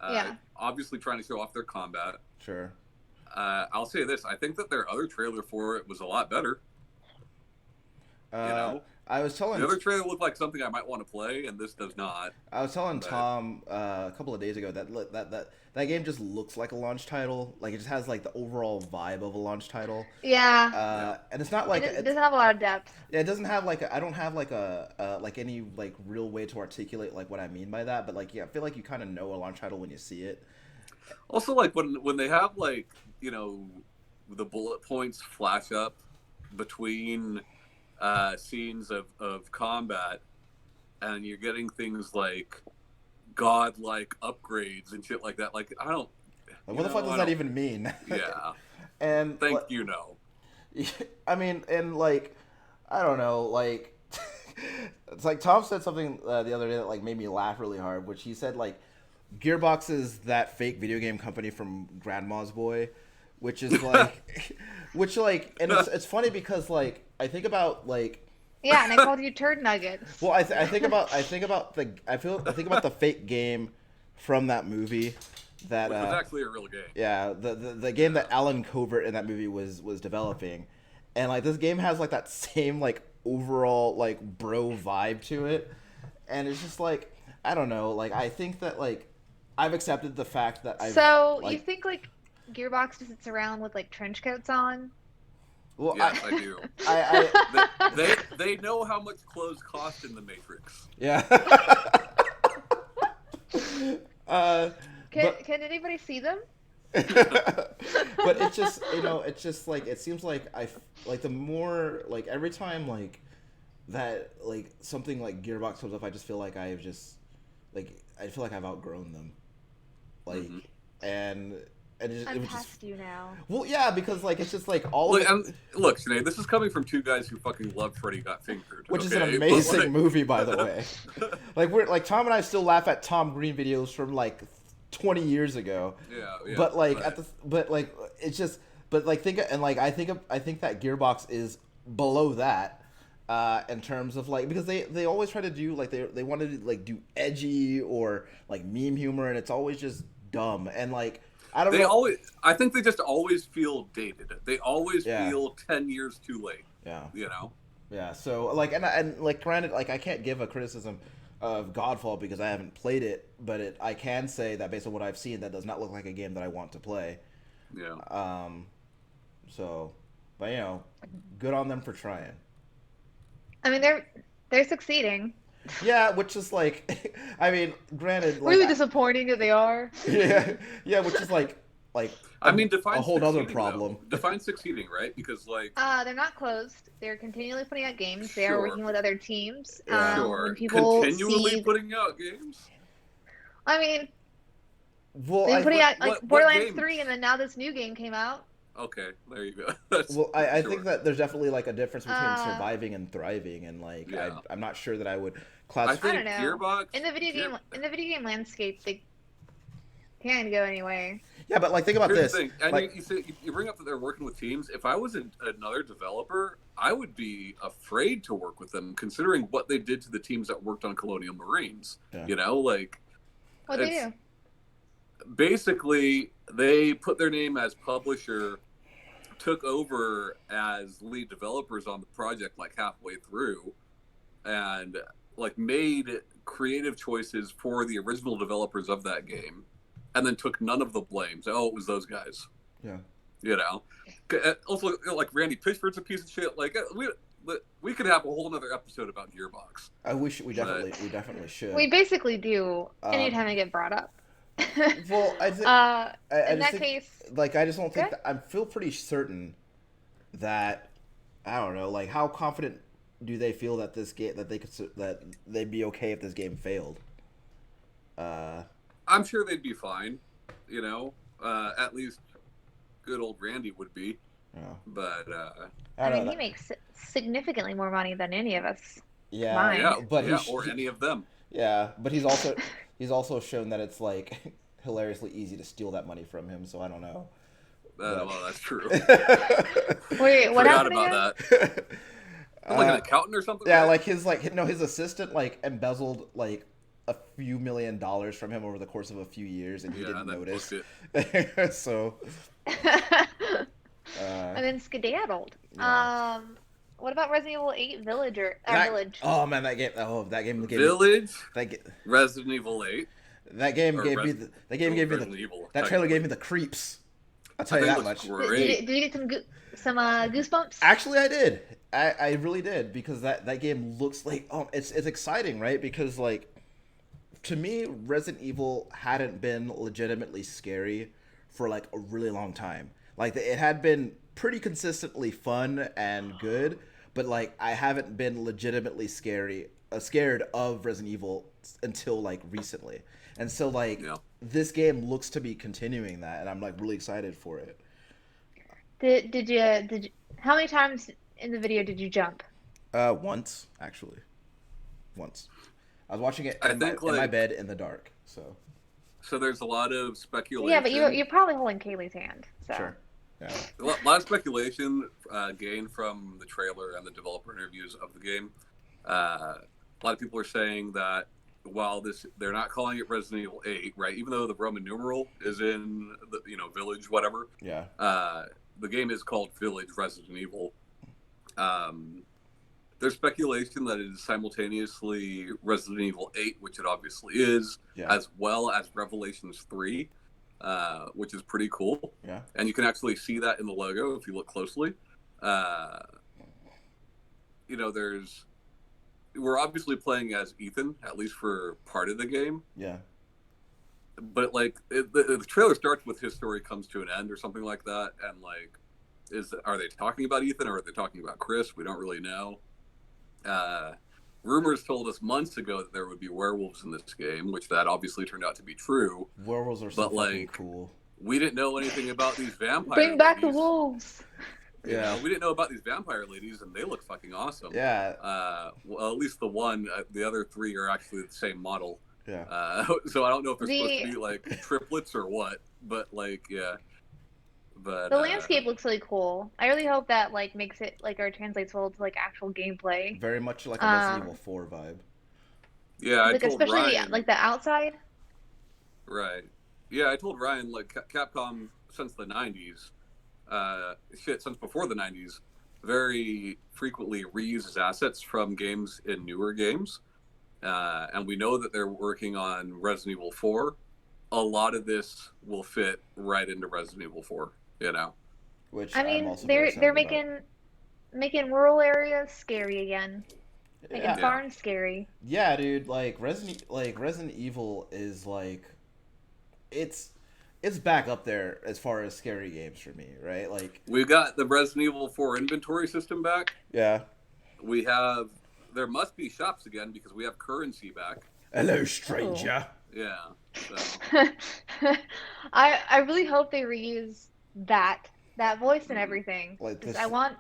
Yeah. Obviously trying to show off their combat. Sure. I'll say this: I think that their other trailer for it was a lot better. You know, I was telling the other trailer looked like something I might want to play, and this does not. I was telling Tom a couple of days ago that game just looks like a launch title. Like it just has like the overall vibe of a launch title. Yeah. And it's not like It doesn't have a lot of depth. Yeah, it doesn't have like I don't have like any like real way to articulate like what I mean by that. But like I feel like you kind of know a launch title when you see it. Also, like when they have like the bullet points flash up between scenes of combat, and you're getting things like godlike upgrades and shit like that. Like I don't. Like, what the fuck does that even mean? Yeah. And you know. I mean, and like, I don't know, like, it's like Tom said something the other day that like made me laugh really hard, which he said like, Gearbox is that fake video game company from Grandma's Boy, which is like, and it's funny because like I think about like. Yeah, and I called you turd nuggets. Well, I think about the fake game from that movie that Which was actually a real game. Yeah, the game that Alan Covert in that movie was developing, and like this game has like that same like overall like bro vibe to it, and it's just like I don't know, like I think that like I've accepted the fact that you think like Gearbox just sits around with like trench coats on? Well, yes, I do. They know how much clothes cost in the Matrix. Yeah. Can anybody see them? But it's just it's just like it seems like like the more like every time like that like something like Gearbox comes up, I just feel like I feel like I've outgrown them, like and I'm past you now. Well, yeah, because like it's just like all look, of it, look, Sinead, this is coming from two guys who fucking love Freddy Got Fingered, which is an amazing movie, by the way. Like we're like Tom and I still laugh at Tom Green videos from like 20 years ago. Yeah. But like it's just I think that Gearbox is below that in terms of like because they always try to do like they want to like do edgy or like meme humor, and it's always just dumb and like I don't know. I think they just always feel dated. They always feel 10 years too late. Yeah. You know? Yeah. So like and like granted, like I can't give a criticism of Godfall because I haven't played it, but I can say that based on what I've seen, that does not look like a game that I want to play. Yeah. So, but good on them for trying. I mean, they're succeeding. Yeah, which is like, I mean, granted, like, really disappointing that they are. Yeah, which is like I mean, define a whole other problem. Though. Define succeeding, right? Because like, they're not closed. They're continually putting out games. They are working with other teams. Yeah. Sure. When people continually putting out games. I mean, Well, They've been putting out like what Borderlands game? 3, and then now this new game came out. Okay, there you go. That's well, I sure. think that there's definitely like a difference between Uh, surviving and thriving, and like Yeah. I'm not sure that I would I classify. I think don't know. Gearbox In the video game landscape, they can't go anywhere. Yeah, but like think about Here's this. the thing, and Like, you bring up that they're working with teams. If I was another developer, I would be afraid to work with them, considering what they did to the teams that worked on Colonial Marines. Yeah. You know, like What they do? basically they put their name as publisher, took over as lead developers on the project like halfway through, and like made creative choices for the original developers of that game, and then took none of the blame. So, it was those guys. yeah. You know, also like Randy Pitchford's a piece of shit. Like we could have a whole other episode about Gearbox. I wish we definitely should. We basically do anytime I get brought up. Well, I think in that case, like I just don't think Good. that, I feel pretty certain I don't know, like how confident do they feel that this game that they'd be okay if this game failed? I'm sure they'd be fine. You know, at least good old Randy would be. Yeah. But I mean, he makes significantly more money than any of us. yeah, Mine. yeah, but or any of them. yeah, but he's also shown that it's like hilariously easy to steal that money from him. So I don't know. Well, that's true. Wait, what Forgot happened about again? that. Like an accountant or something. Yeah, right? like his assistant like embezzled like a few $1 million from him over the course of a few years, and he didn't and then notice. booked it. So, And then skedaddled. Yeah. What about Resident Evil 8 Village? Oh man, that game gave me Village, that, Resident Evil 8. that game Or gave me Res- that game gave me Resident Evil, that trailer gave technically. me the creeps. I'll tell I you think that it much. looks great. Did you get some goosebumps? Actually, I did. I really did, because that game looks like it's exciting, right? Because like to me, Resident Evil hadn't been legitimately scary for like a really long time. Like it had been pretty consistently fun and good, but like I haven't been legitimately scared of Resident Evil until like recently. And so like this game looks to be continuing that, and I'm like really excited for it. Did you? How many times in the video did you jump? Once actually, once. I was watching it in my bed in the dark. So there's a lot of speculation. Yeah, but you're probably holding Kaylee's hand. So. Sure. Yeah. A lot of speculation gained from the trailer and the developer interviews of the game. A lot of people are saying that while they're not calling it Resident Evil 8, right? Even though the Roman numeral is in the Village, whatever. Yeah. The game is called Village Resident Evil. There's speculation that it is simultaneously Resident Evil 8, which it obviously is, as well as Revelations 3, which is pretty cool. Yeah. And you can actually see that in the logo if you look closely. We're obviously playing as Ethan, at least for part of the game. Yeah. But like the trailer starts with his story comes to an end or something like that, and like, are they talking about Ethan or are they talking about Chris? We don't really know. Rumors told us months ago that there would be werewolves in this game, which that obviously turned out to be true. Werewolves are so fucking cool. We didn't know anything about these vampire Bring back ladies. the wolves. Yeah. We didn't know about these vampire ladies, and they look fucking awesome. Yeah. Well, at least the one. The other three are actually the same model. Yeah. So I don't know if they're supposed to be like triplets or what, but like, yeah. But the landscape looks really cool. I really hope that like makes it like or translates well to like actual gameplay. Very much like a Resident Evil 4 vibe. Yeah, like especially the outside. Right. Yeah, I told Ryan like Capcom since the '90s, since before the '90s, very frequently reuses assets from games in newer games, and we know that they're working on Resident Evil 4. A lot of this will fit right into Resident Evil 4. Which I mean, they're making rural areas scary again. Making farms scary. Yeah, dude. Like Resident Evil is like, it's back up there as far as scary games for me, right? Like we got the Resident Evil 4 inventory system back. Yeah. There must be shops again because we have currency back. Hello, stranger. Yeah. So I really hope they reuse that voice and everything. Like Just this. I want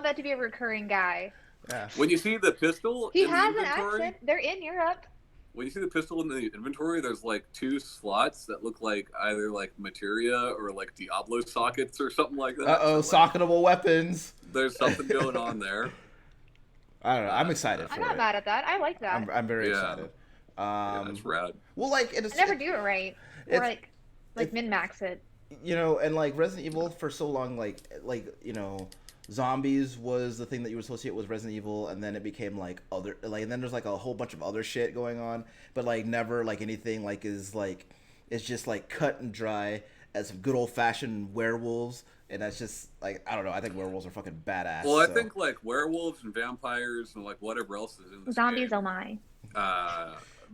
that to be a recurring guy. Yeah. when you see the pistol He in the has an inventory, accent. They're in Europe. when you see the pistol in the inventory, there's like two slots that look like either like materia or like Diablo sockets or something like that. Uh-oh, So like, socketable weapons. there's something going on there. I don't know. I'm But excited I'm for not it. mad at that. I like that. I'm very yeah, excited. yeah, that's rad. Well, like I never do it right. Or it's like it's min max it. and like Resident Evil for so long, zombies was the thing that you would associate with Resident Evil, and then it became like other, like, and then there's like a whole bunch of other shit going on, but like never like anything like is like it's just like cut and dry as good old fashioned werewolves, and that's just like I don't know. I think werewolves are fucking badass. Well, I so. think like werewolves and vampires and like whatever else is in this Zombies, game, oh my.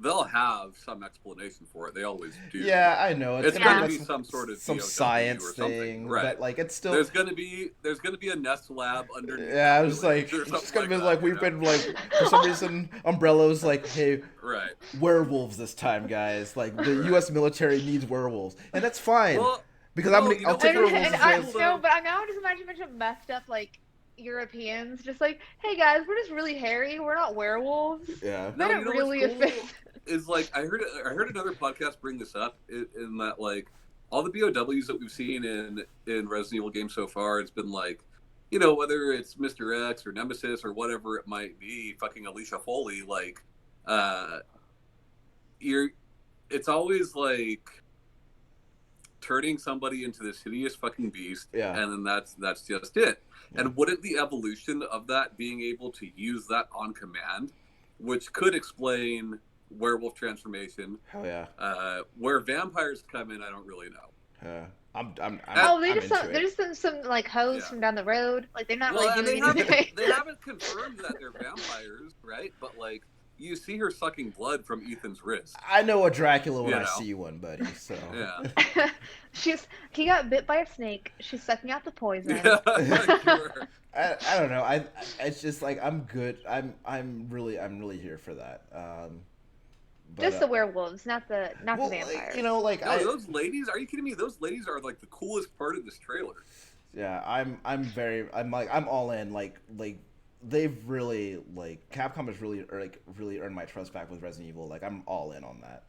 they'll have some explanation for it. They always do. Yeah, I know It's gonna going to be be some sort of some DOW science or something, thing, right? but like it's still There's going to be a nest lab underneath. yeah. I that was like, village or it's just something gonna be that, like you we've know? been like for some reason Umbrella's like, hey, right. werewolves this time, guys. Like the U.S. military needs werewolves, and that's fine Well, because no, you know I'll what's take really werewolves And as I well. cool, no, though? but I now just imagine a bunch of messed up like Europeans just like, hey guys, we're just really hairy. We're not werewolves. Yeah, No, That you know really what's cool offends. is like I heard another podcast bring this up in that like all the BOWs that we've seen in Resident Evil games so far, it's been like, whether it's Mr. X or Nemesis or whatever it might be, fucking Alicia Foley, like you're it's always like turning somebody into this hideous fucking beast, Yeah. and then that's just it. Yeah. And wouldn't the evolution of that being able to use that on command, which could explain werewolf transformation, hell yeah. where vampires come in, I don't really know. Oh, I'm into they're it. just some like hoes Yeah. from down the road. Like they're not Well, really and doing anything. they haven't confirmed that they're vampires, right? But like you see her sucking blood from Ethan's wrist. I know a Dracula when You I know. see one, buddy. So Yeah. He got bit by a snake. She's sucking out the poison. Yeah, sure. I don't know. It's just like I'm good. I'm really here for that. But, Just the werewolves, not the well, vampires. like No, those ladies, are you kidding me? Those ladies are like the coolest part of this trailer. yeah, I'm all in. Like they've really like Capcom has really earned my trust back with Resident Evil. Like I'm all in on that.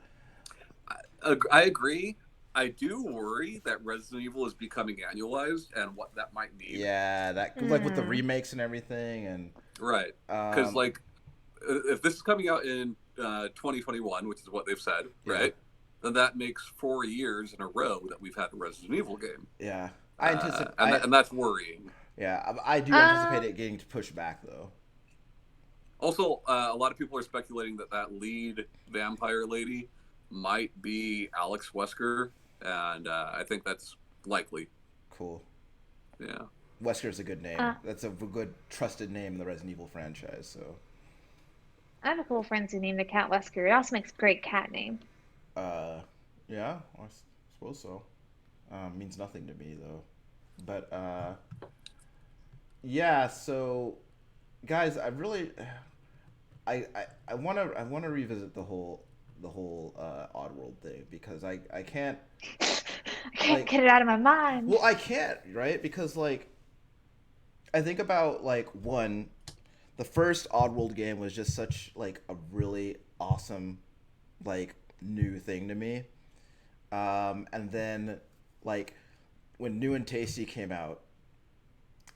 I agree. I do worry that Resident Evil is becoming annualized and what that might mean. Yeah, that like with the remakes and everything, and Right. Because like, if this is coming out in 2021, which is what they've said, Yeah. right? Then that makes 4 years in a row that we've had a Resident Evil game. yeah, I anticipate, and that's worrying. yeah, I do anticipate it getting to push back though. Also, a lot of people are speculating that lead vampire lady might be Alex Wesker, and I think that's likely. Cool. Yeah. Wesker's a good name. That's a good trusted name in the Resident Evil franchise. So. I have a couple friends who named the cat Wesker. It also makes a great cat name. Yeah, I suppose so. Means nothing to me though, but yeah. So, guys, I want to revisit the whole Oddworld thing because I can't. I can't Like, get it out of my mind. well, I can't, right? Because like, I think about like one. The first Oddworld game was just such like a really awesome, like new thing to me, and then like when New and Tasty came out,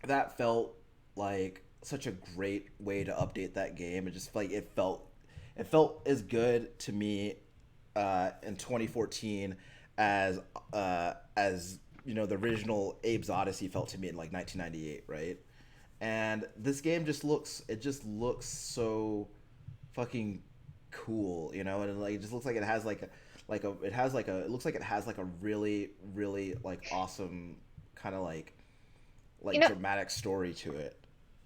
that felt like such a great way to update that game. It just like it felt as good to me in 2014 as the original Abe's Odyssey felt to me in like 1998, right? And this game just looks so fucking cool, and like it just looks like it has it looks like it has like a really like awesome kind of like dramatic story to it.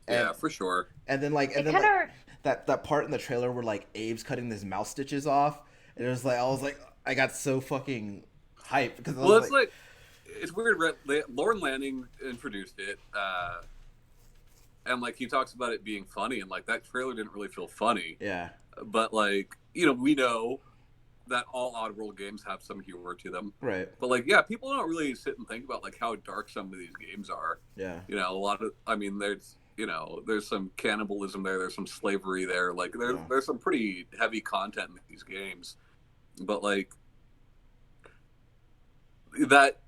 Yeah, for sure. And then that part in the trailer where like Abe's cutting his mouth stitches off, and it was like I got so fucking hyped because it's weird. Lauren Lanning introduced it, and like he talks about it being funny, and like that trailer didn't really feel funny. Yeah. But like we know that all Oddworld games have some humor to them. Right. But like, yeah, people don't really sit and think about like how dark some of these games are. Yeah. You know, a lot of, I mean, there's some cannibalism there, there's some slavery there, like there's some pretty heavy content in these games. But like that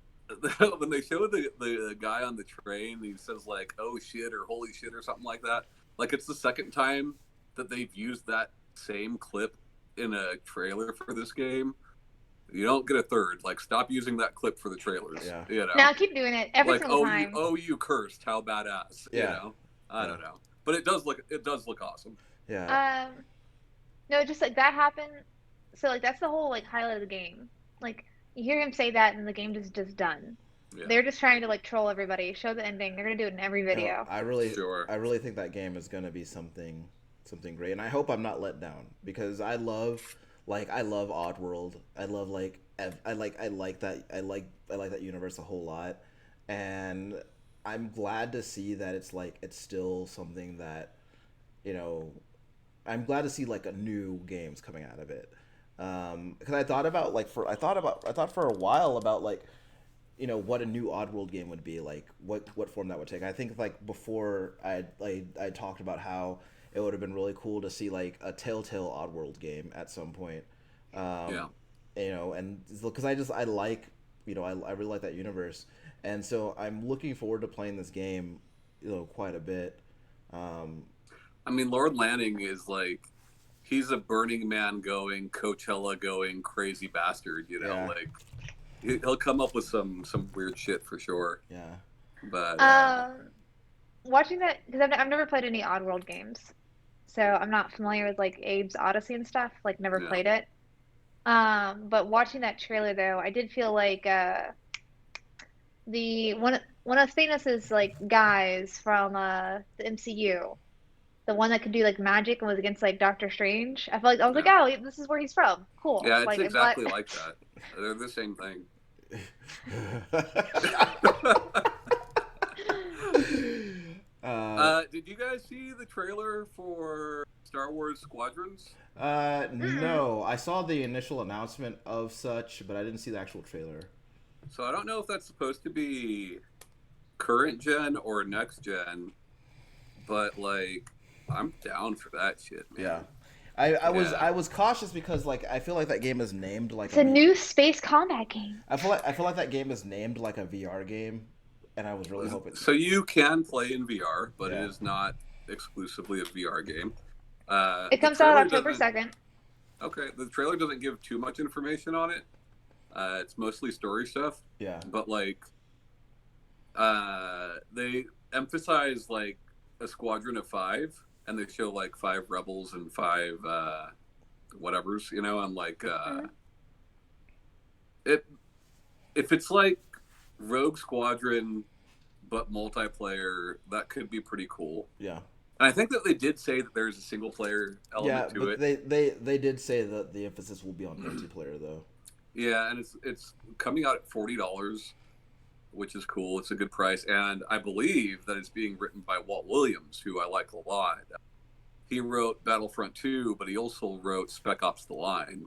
when they show the guy on the train, he says like, "Oh shit" or "Holy shit" or something like that. Like it's the second time that they've used that same clip in a trailer for this game. You don't get a third. Like, stop using that clip for the trailers. Yeah. You know. Now keep doing it every Like, single time. you cursed. How badass. Yeah. You know. I don't know, but it does look awesome. Yeah. No, just like that happened. So like that's the whole like highlight of the game. Like you hear him say that, and the game just done. Yeah. They're just trying to like troll everybody, show the ending. They're gonna do it in every video. I really think that game is gonna be something great, and I hope I'm not let down because I love Oddworld. I love I like that universe a whole lot, and I'm glad to see that it's still something that, you know, I'm glad to see like a new games coming out of it. Because I thought for a while about like, you know, what a new Oddworld game would be, like what form that would take. I think like before I talked about how it would have been really cool to see like a Telltale Oddworld game at some point. Yeah. You know, and because I like, you know, I really like that universe, and so I'm looking forward to playing this game, you know, quite a bit. I mean, Lord Lanning is like, he's a Burning Man going, Coachella going crazy bastard. You know, Yeah. like he'll come up with some weird shit for sure. Yeah. But Watching that because I've never played any Oddworld games, so I'm not familiar with like Abe's Odyssey and stuff. Like never Yeah. played it. But watching that trailer though, I did feel like the one of Thanos's like guys from the MCU, the one that could do like magic and was against like Doctor Strange. I felt like I was like, Yeah. oh, this is where he's from. Cool. yeah, it's Like, exactly like that. They're the same thing. Did you guys see the trailer for Star Wars Squadrons? No, I saw the initial announcement of such, but I didn't see the actual trailer. So I don't know if that's supposed to be current gen or next gen, but like I'm down for that shit, man. Yeah. I was cautious because like I feel like that game is named like it's a new space combat game. I feel like that game is named like a VR game, and I was really hoping. So you can play in VR, but Yeah. it is not exclusively a VR game. It comes out October 2nd. Okay, the trailer doesn't give too much information on it. It's mostly story stuff. Yeah. But like, they emphasize like a squadron of 5, and they show like 5 rebels and 5 whatevers, you know, and like if it's like Rogue Squadron but multiplayer, that could be pretty cool. Yeah. And I think that they did say that there's a single player element to it. They did say that the emphasis will be on multiplayer though. Yeah, and it's coming out at $40, which is cool. It's a good price, and I believe that it's being written by Walt Williams, who I like a lot. He wrote Battlefront 2, but he also wrote Spec Ops: The Line.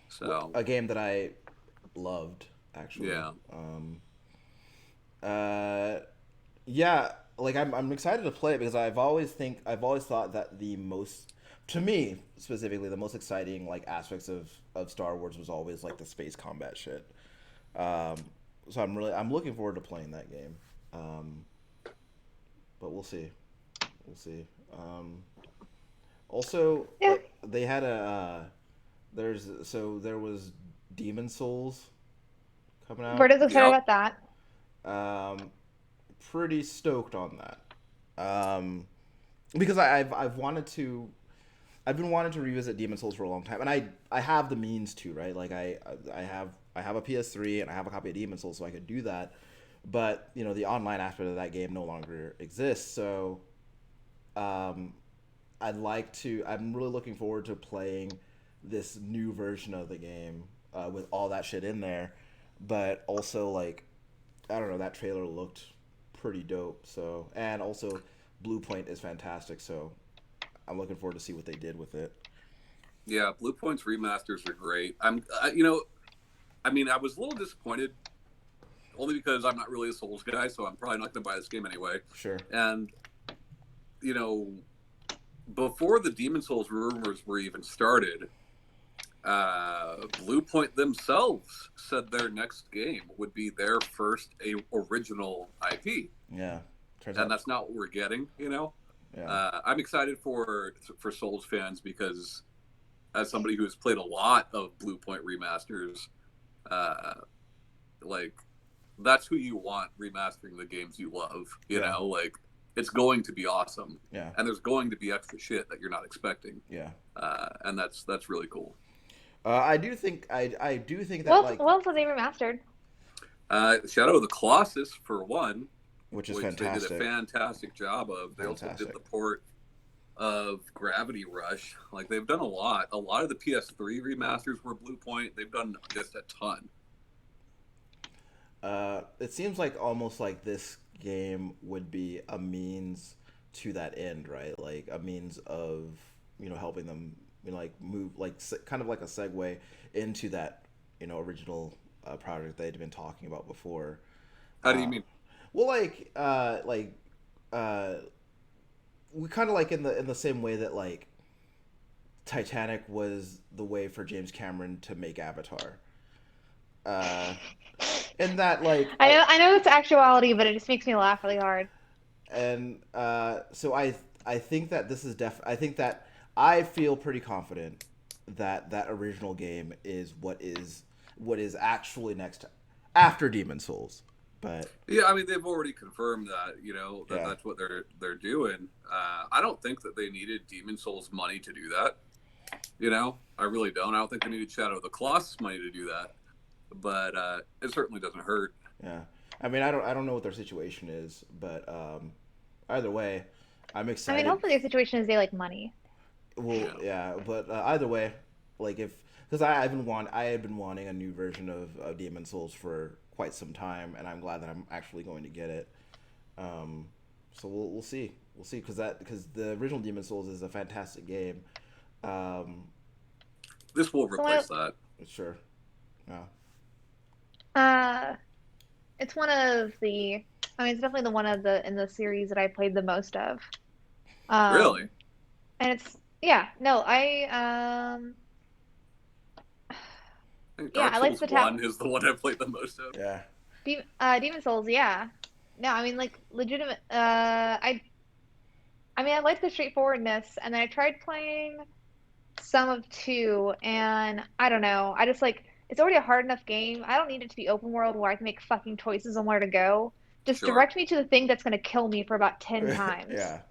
So a game that I loved actually. Yeah. Yeah, like I'm excited to play it because I've always thought that to me specifically, the most exciting like aspects of Star Wars was always like the space combat shit. So I'm looking forward to playing that game. But we'll see. Also, Yeah. they had there was Demon Souls coming out. Bird is excited Yep. about that. Pretty stoked on that. Because I've been wanting to revisit Demon Souls for a long time, and I have the means to, right? Like I have a PS3 and I have a copy of Demon Souls, so I could do that. But you know, the online aspect of that game no longer exists, so I'm really looking forward to playing this new version of the game with all that shit in there. But also, like, I don't know, that trailer looked pretty dope. So, and also Blue Point is fantastic, so I'm looking forward to see what they did with it. Yeah, Blue Point's remasters are great. I was a little disappointed only because I'm not really a Souls guy, so I'm probably not going to buy this game anyway. Sure. And you know, before the Demon Souls rumors were even started, Blue Point themselves said their next game would be their first original IP. Yeah. And that's not what we're getting, Yeah. I'm excited for Souls fans because as somebody who has played a lot of Blue Point remasters, like that's who you want remastering the games you love. You know, like it's going to be awesome. Yeah. And there's going to be extra shit that you're not expecting. Yeah. And that's really cool. I do think that what else have they remastered? Shadow of the Colossus for one, which is fantastic. They did a fantastic job of. They also did the port of Gravity Rush. Like they've done a lot. A lot of the PS3 remasters were Blue Point. They've done just a ton. It seems like almost like this game would be a means to that end, right? Like a means of helping them like move, like kind of like a segue into that original project they'd been talking about before. How do you mean? Well, we kind of like in the same way that like Titanic was the way for James Cameron to make Avatar. And that like I know it's actuality, but it just makes me laugh really hard. And so I think that this is I think that I feel pretty confident that original game is what is actually next after Demon Souls. But yeah, I mean they've already confirmed that that's what they're doing. I don't think that they needed Demon Souls money to do that. I really don't. I don't think they needed Shadow of the Colossus money to do that. But it certainly doesn't hurt. Yeah, I mean I don't know what their situation is, but either way, I'm excited. I mean, hopefully their situation is they like money. Well, yeah, but either way, like because I had been wanting a new version of Demon Souls for quite some time, and I'm glad that I'm actually going to get it. So we'll see because the original Demon Souls is a fantastic game. This will replace that. Sure. Yeah. It's one of the. I mean, it's definitely the one of the in the series that I played the most of. Really? And it's I Dark I like Souls the 1 is the one I played the most of. Yeah. Demon Souls, yeah. No, I mean like legitimate. I mean I like the straightforwardness, and then I tried playing some of 2, and I don't know. I just like it's already a hard enough game. I don't need it to be open world where I can make fucking choices on where to go. Just direct me to the thing that's gonna kill me for about 10 times. Yeah.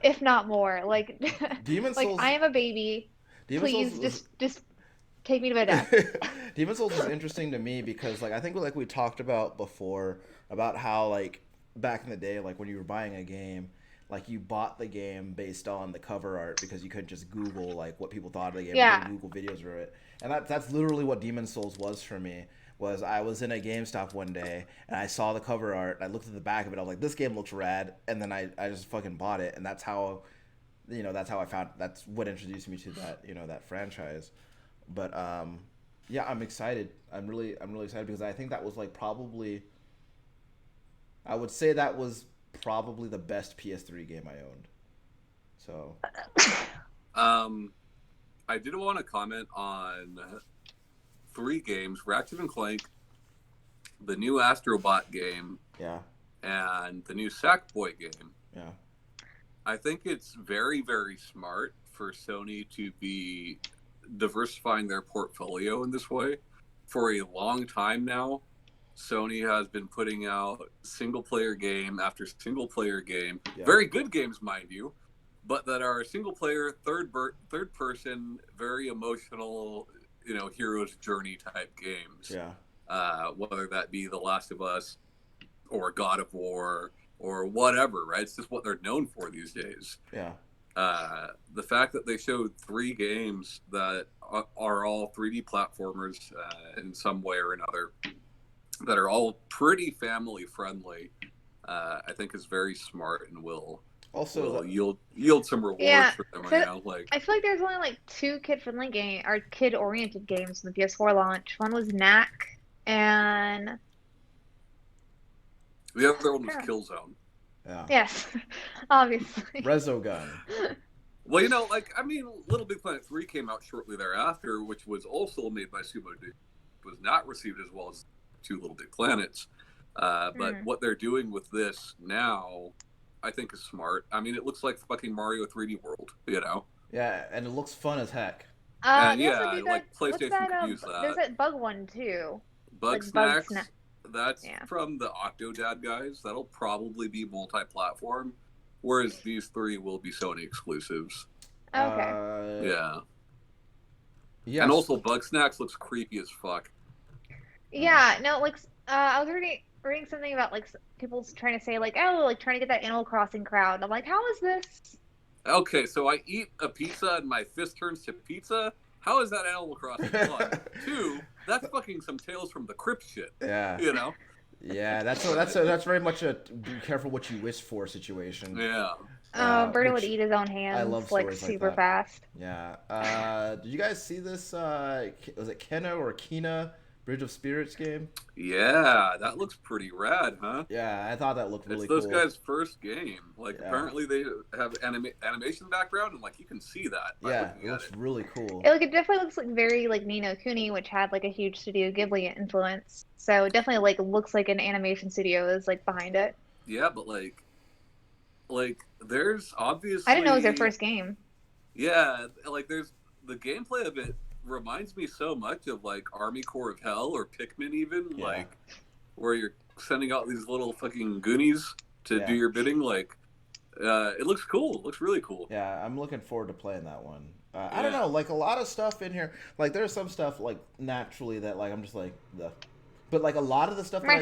If not more. Like Demon Souls. I am a baby. Please just take me to my death. Demon Souls is interesting to me because like I think like we talked about before about how like back in the day like when you were buying a game like you bought the game based on the cover art because you couldn't just Google like what people thought of the game. Yeah. You Google videos of it, and that's literally what Demon Souls was for me. Was I was in a GameStop one day and I saw the cover art. I looked at the back of it. I was like, "This game looks rad," and then I just fucking bought it, and that's how I found. That's what introduced me to that that franchise. But yeah, I'm excited. I'm really excited because I think that was like probably. I would say that was probably the best PS3 game I owned. So. I did want to comment on 3 games: Ratchet and Clank, the new Astrobot game, and the new Sackboy game. Yeah. I think it's very, very smart for Sony to be diversifying their portfolio in this way. For a long time now, Sony has been putting out single-player game after single-player game. Yeah. Very good games, mind you, but that are single-player, third-person, very emotional, hero's journey type games. Yeah. Whether that be The Last of Us or God of War or whatever, right? It's just what they're known for these days. Yeah. The fact that they showed 3 games that are all 3D platformers in some way or another, that are all pretty family friendly, I think is very smart and will Also, will yield some rewards Yeah, for them right so now. Like, I feel like there's only like two kid-friendly game or kid-oriented games in the PS4 launch. One was Knack, and the other one was Killzone. yeah, yes, obviously. Resogun. Well, like, I mean, Little Big Planet 3 came out shortly thereafter, which was also made by Sumo Digital. Was not received as well as Two Little Big Planets. But what they're doing with this now, I think, is smart. I mean, it looks like fucking Mario 3D World, Yeah, and it looks fun as heck. And They also yeah, do that. like What's PlayStation that? could use that. There's that bug one too. Bug Like Snacks, Snack. that's from the Octodad guys. That'll probably be multi-platform, whereas these three will be Sony exclusives. Okay. Yeah. Yes. And also, Bug Snacks looks creepy as fuck. Yeah. No, like I was reading something about like people trying to say like, oh, like trying to get that Animal Crossing crowd. I'm like, how is this? Okay, so I eat a pizza and my fist turns to pizza. How is that Animal Crossing? 1? 2, that's fucking some Tales from the Crypt shit. Yeah. Yeah, that's very much a be careful what you wish for situation. Yeah. Birdo would eat his own hands. I love like stories super like that. fast. Yeah. Did you guys see this? Was it Kenna or Kina Bridge of Spirits game? Yeah, that looks pretty rad, huh? Yeah, I thought that looked really cool. It's cool. those guys' first game. Like, apparently they have animation background, and like you can see that. Yeah, it looks really cool. It definitely looks like very like Ni no Kuni, which had like a huge Studio Ghibli influence. So it definitely like looks like an animation studio is like behind it. Yeah, but like there's obviously I didn't know it was their first game. Yeah, like there's the gameplay of it reminds me so much of like Army Corps of Hell or Pikmin even, like where you're sending out these little fucking goonies to do your bidding. Like it looks cool. It looks really cool. Yeah, I'm looking forward to playing that one. I don't know, like a lot of stuff in here, like there's some stuff like naturally that like I'm just like but like a lot of the stuff that I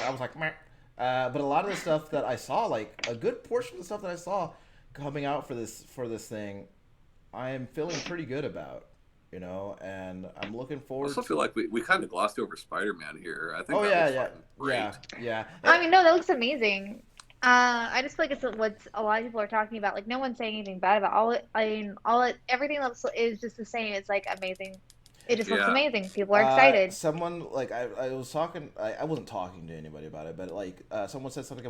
was like meh. But a lot of the stuff that I saw, like a good portion of the stuff that I saw coming out for this thing, I am feeling pretty good about, and I'm looking forward. I also feel like we kind of glossed over Spider-Man here. I think. Yeah. I mean, no, that looks amazing. I just feel like it's what a lot of people are talking about. Like, no one's saying anything bad about everything else is just the same. It's like amazing. It just looks amazing. People are excited. Someone like I was talking. I wasn't talking to anybody about it, but like someone said something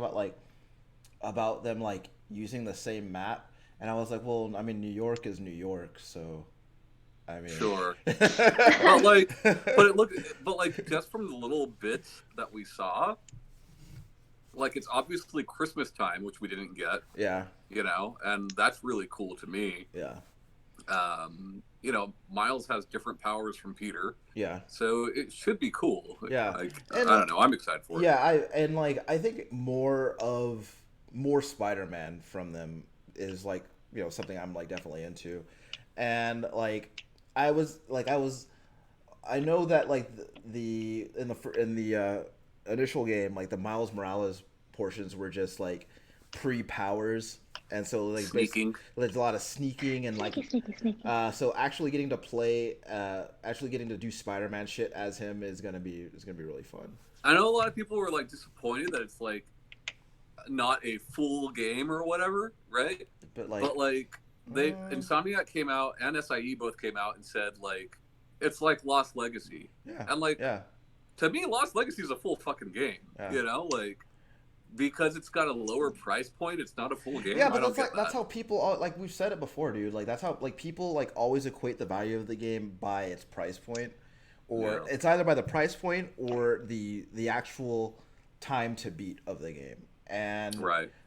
about them like using the same map, and I was like, well, I mean, New York is New York, so. I mean, sure, but like just from the little bits that we saw, like it's obviously Christmas time, which we didn't get. Yeah. And that's really cool to me. Yeah. Miles has different powers from Peter. Yeah. So it should be cool. Yeah. Like, I don't know. I'm excited for it. Yeah. I think more Spider-Man from them is like, something I'm like definitely into. And like, I know that like in the initial game, like the Miles Morales portions were just like pre-powers, and so like sneaking. There's a lot of sneaking and like sneaky. So actually getting to play, actually getting to do Spider-Man shit as him is gonna be really fun. I know a lot of people were like disappointed that it's like not a full game or whatever, right? But like Insomniac came out and SIE both came out and said like it's like Lost Legacy. Yeah. And like to me, Lost Legacy is a full fucking game. Like because it's got a lower price point, it's not a full game. Yeah, but that's how people like we've said it before, dude. Like that's how like people like always equate the value of the game by its price point, or it's either by the price point or the actual time to beat of the game. And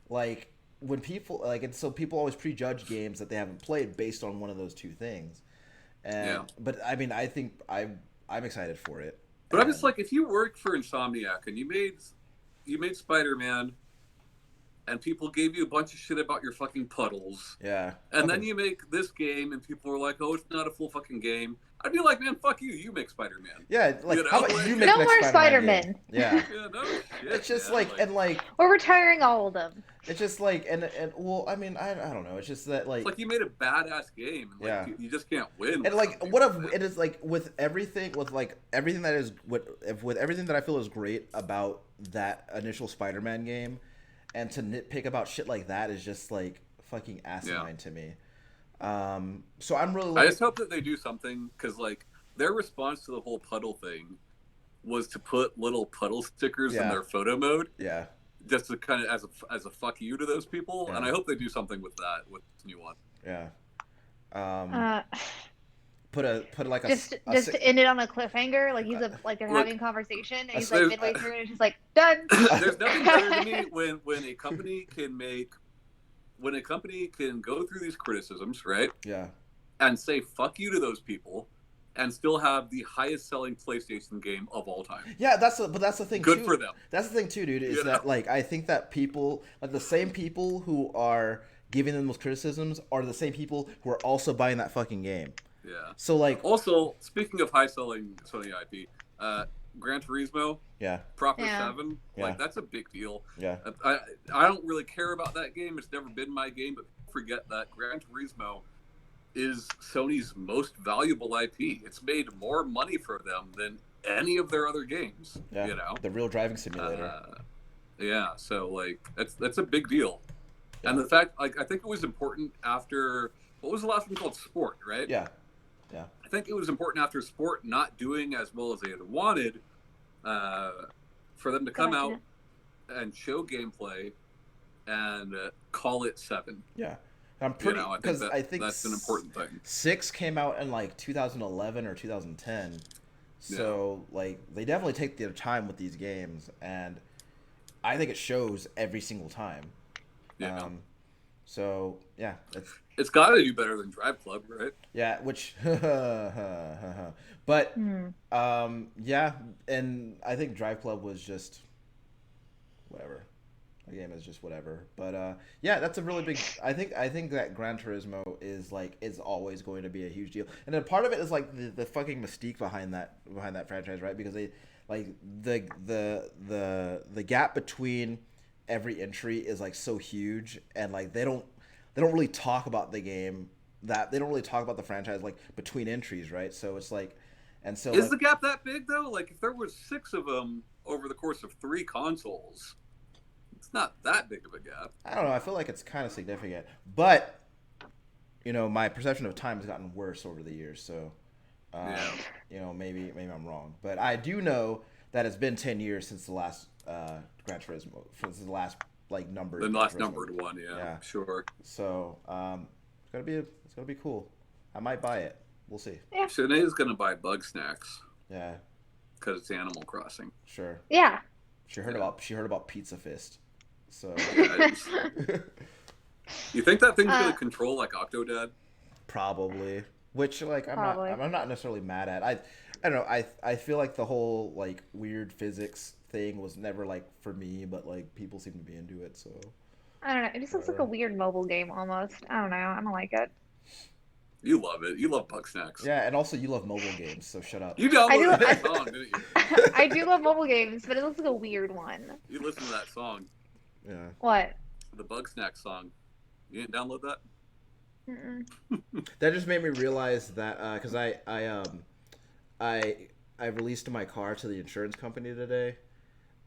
like when people like, and so people always prejudge games that they haven't played based on one of those two things. And but I mean, I think I'm excited for it. But I'm just like, if you worked for Insomniac and you made Spider-Man, and people gave you a bunch of shit about your fucking puddles. Yeah. And then you make this game, and people are like, "Oh, it's not a full fucking game." I'd be like, "Man, fuck you! You make Spider-Man." Yeah, like how about you make no next more Spider-Man? Yeah. No shit. It's just man. like and like we're retiring all of them. It's just like and well, I mean, I don't know. It's just that like it's like you made a badass game. And like, you just can't win. And like what if it is like with everything that I feel is great about that initial Spider-Man game, and to nitpick about shit like that is just like fucking asinine to me. So I'm really I just hope that they do something, because like their response to the whole puddle thing was to put little puddle stickers in their photo mode. Yeah. Just to kind of as a fuck you to those people, and I hope they do something with that with this new one. Yeah. Put like just to end it on a cliffhanger, like they're having a conversation, and he's like midway through, and it's just like done. There's nothing better to me when a company can go through these criticisms, right? Yeah. And say fuck you to those people, and still have the highest selling PlayStation game of all time. Yeah, that's the thing. Good too. for them. That's the thing too, dude. Is that like I think that people, like the same people who are giving them those criticisms, are the same people who are also buying that fucking game. Yeah. So like, also speaking of high selling Sony IP, Gran Turismo. Yeah. Proper 7. Like that's a big deal. Yeah. I don't really care about that game. It's never been my game, but forget that Gran Turismo is Sony's most valuable IP. It's made more money for them than any of their other games. Yeah, you know, the real driving simulator. Yeah, so like that's a big deal. Yeah. And the fact, like, I think it was important after, what was the last one called? Sport, right? Yeah. Yeah. I think it was important after Sport not doing as well as they had wanted, for them to come out and show gameplay and call it 7. Yeah. I'm pretty, because I think that's an important thing. 6 came out in like 2011 or 2010, so like they definitely take their time with these games, and I think it shows every single time. Yeah. So yeah, it's got to do better than Drive Club, right? Yeah, which, but yeah, and I think Drive Club was just whatever. The game is just whatever, but yeah, that's a really big. I think that Gran Turismo is always going to be a huge deal, and then part of it is like the fucking mystique behind that franchise, right? Because they like the gap between every entry is like so huge, and like they don't really talk about the game, that they don't really talk about the franchise like between entries, right? So it's like, and so is the gap that big though? Like if there was 6 of them over the course of 3 consoles. It's not that big of a gap. I don't know. I feel like it's kind of significant, but you know, my perception of time has gotten worse over the years. So, you know, maybe I'm wrong, but I do know that it's been 10 years since the last Gran Turismo, since the last like numbered. The last numbered one, yeah, sure. So, it's gonna be cool. I might buy it. We'll see. Yeah. Sinead's gonna buy Bug Snacks. Yeah. Because it's Animal Crossing. Sure. Yeah. She heard about Pizza Fist. So you think that thing's gonna control like Octodad? Probably. Which like I'm not necessarily mad at. I don't know. I feel like the whole like weird physics thing was never like for me, but like people seem to be into it. So I don't know. It just looks like a weird mobile game almost. I don't know. I don't like it. You love it. You love Bug Snacks. Yeah, and also you love mobile games, so shut up. You downloaded that song, didn't you? I do love mobile games, but it looks like a weird one. You listened to that song. Yeah. What? The Bug Snack song. You didn't download that? Mm-mm. That just made me realize that because I released my car to the insurance company today,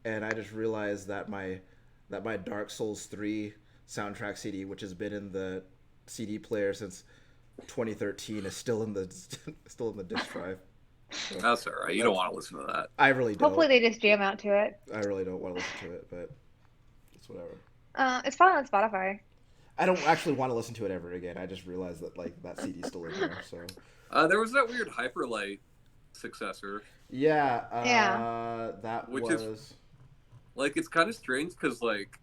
and I just realized that my Dark Souls 3 soundtrack CD, which has been in the CD player since 2013, is still in the disc drive. So, that's all right. You don't want to listen to that. I really don't. Hopefully they just jam out to it. I really don't want to listen to it, but it's whatever. It's probably on Spotify. I don't actually want to listen to it ever again. I just realized that like that CD's still in there. So there was that weird Hyperlight successor. Yeah. Which is like, it's kind of strange because like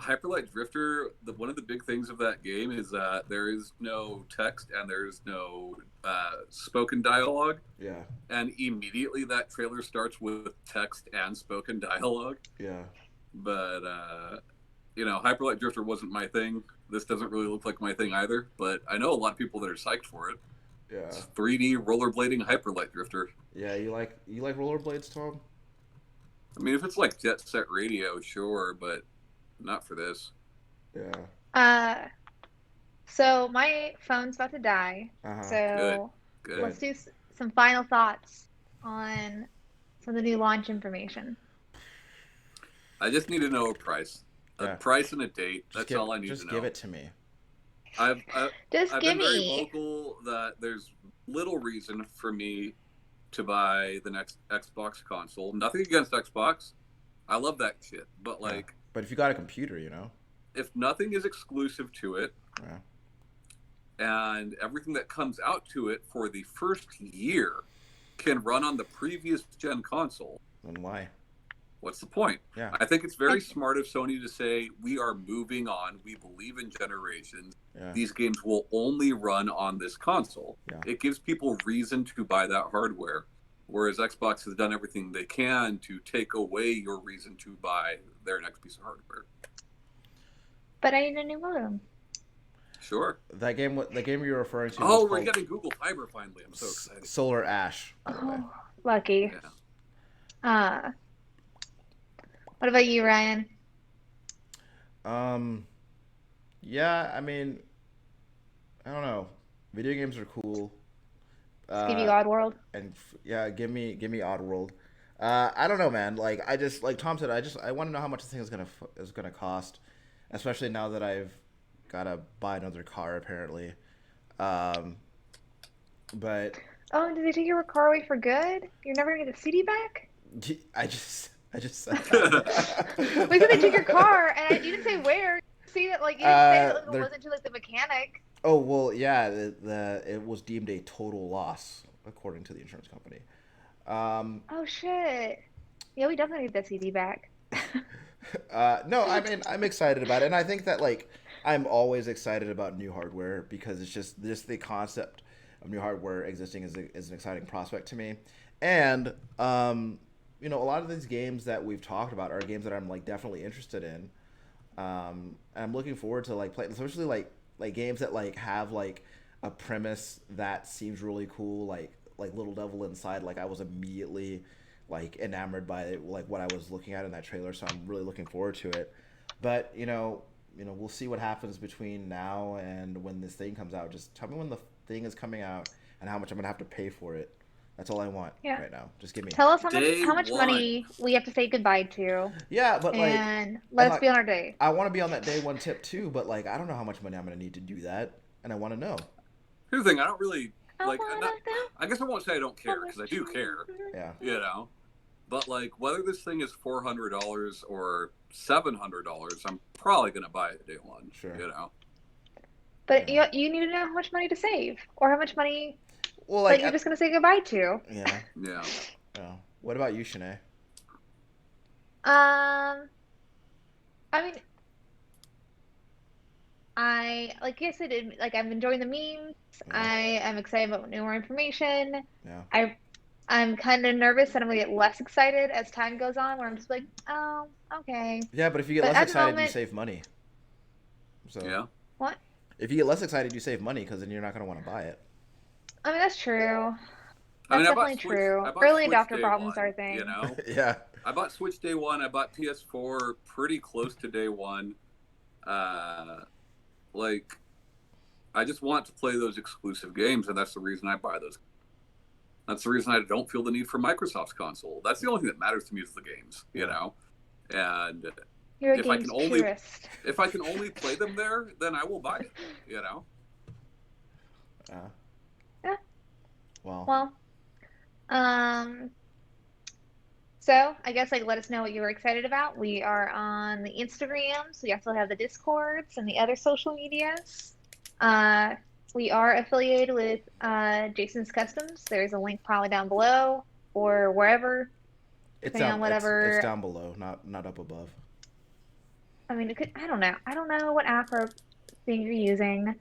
Hyperlight Drifter, one of the big things of that game is that there is no text and there is no spoken dialogue. Yeah. And immediately that trailer starts with text and spoken dialogue. Yeah. But you know, Hyperlight Drifter wasn't my thing. This doesn't really look like my thing either, but I know a lot of people that are psyched for it. Yeah. It's 3D rollerblading Hyperlight Drifter. Yeah, you like rollerblades, Tom? I mean, if it's like Jet Set Radio, sure, but not for this. Yeah. So my phone's about to die. So Good. Let's do some final thoughts on some of the new launch information. I just need to know a price. A Yeah. price and a date. That's all I need to know. Just give it to me. I've Just I've give been very me. vocal that there's little reason for me to buy the next Xbox console. Nothing against Xbox. I love that shit. But Yeah. like, But if you got a computer, if nothing is exclusive to it, Yeah. and everything that comes out to it for the first year can run on the previous gen console, then why? what's the point? Yeah. I think it's very smart of Sony to say, we are moving on. We believe in generations. Yeah. These games will only run on this console. Yeah. It gives people reason to buy that hardware, whereas Xbox has done everything they can to take away your reason to buy their next piece of hardware. But I need a new modem. Sure. The game you're referring to. Oh, we're getting Google Fiber finally. I'm so excited. Solar Ash. By the way. Oh, lucky. Yeah. What about you, Ryan? Yeah, I mean, I don't know. Video games are cool. Just give you Oddworld. And yeah, give me Oddworld. I don't know, man. Like I just like Tom said, I want to know how much this thing is gonna cost, especially now that I've gotta buy another car apparently. But Oh, did they take your car away for good? You're never gonna get the CD back? I just said We said they took your car, and you didn't say where. See that, like, you didn't say that it wasn't to like the mechanic. Oh well, yeah. It was deemed a total loss according to the insurance company. Oh shit. Yeah, we definitely need that CD back. No, I mean I'm excited about it, and I think that like I'm always excited about new hardware because it's just the concept of new hardware existing is an exciting prospect to me, and a lot of these games that we've talked about are games that I'm like definitely interested in. And I'm looking forward to like playing, especially like games that like have like a premise that seems really cool, like Little Devil Inside. Like I was immediately like enamored by like what I was looking at in that trailer, so I'm really looking forward to it. But we'll see what happens between now and when this thing comes out. Just tell me when the thing is coming out and how much I'm gonna have to pay for it. That's all I want right now. Just give me. Tell us how Day much one. money we have to say goodbye to. Yeah, but and let's be on our day. I want to be on that day one tip too, but like I don't know how much money I'm gonna need to do that, and I want to know. Here's the thing: I don't really like. I guess I won't say I don't care because I do care. Yeah. But like whether this thing is $400 or $700, I'm probably gonna buy it day one. Sure. But you need to know how much money to save, or how much money. Well, like you're just gonna say goodbye to. Yeah. Yeah. What about you, Shanae? I mean, like I said, like I'm enjoying the memes. Yeah. I am excited about more information. Yeah. I'm kind of nervous that I'm gonna get less excited as time goes on, where I'm just like, oh, okay. Yeah, but if you get less excited, you save money. So yeah. What? If you get less excited, you save money because then you're not gonna want to buy it. I mean, that's true. That's definitely true. Early adopter problems are a thing. Yeah. I bought Switch day one. I bought PS4 pretty close to day one. Like, I just want to play those exclusive games, and that's the reason I buy those. That's the reason I don't feel the need for Microsoft's console. That's the only thing that matters to me is the games, And You're a games purist. If I can only play them there, then I will buy it. Yeah. Well. So I guess let us know what you were excited about. We are on the Instagrams. We also have the Discords and the other social medias. We are affiliated with Jason's Customs. There's a link probably down below or wherever. It's down below, not up above. I mean, I don't know. I don't know what app or thing you're using.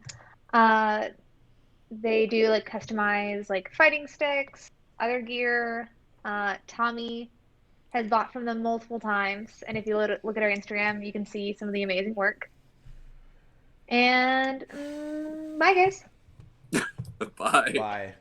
They do customize fighting sticks, other gear. Tommy has bought from them multiple times, and if you look at our Instagram, you can see some of the amazing work. And bye, guys. Bye. Bye.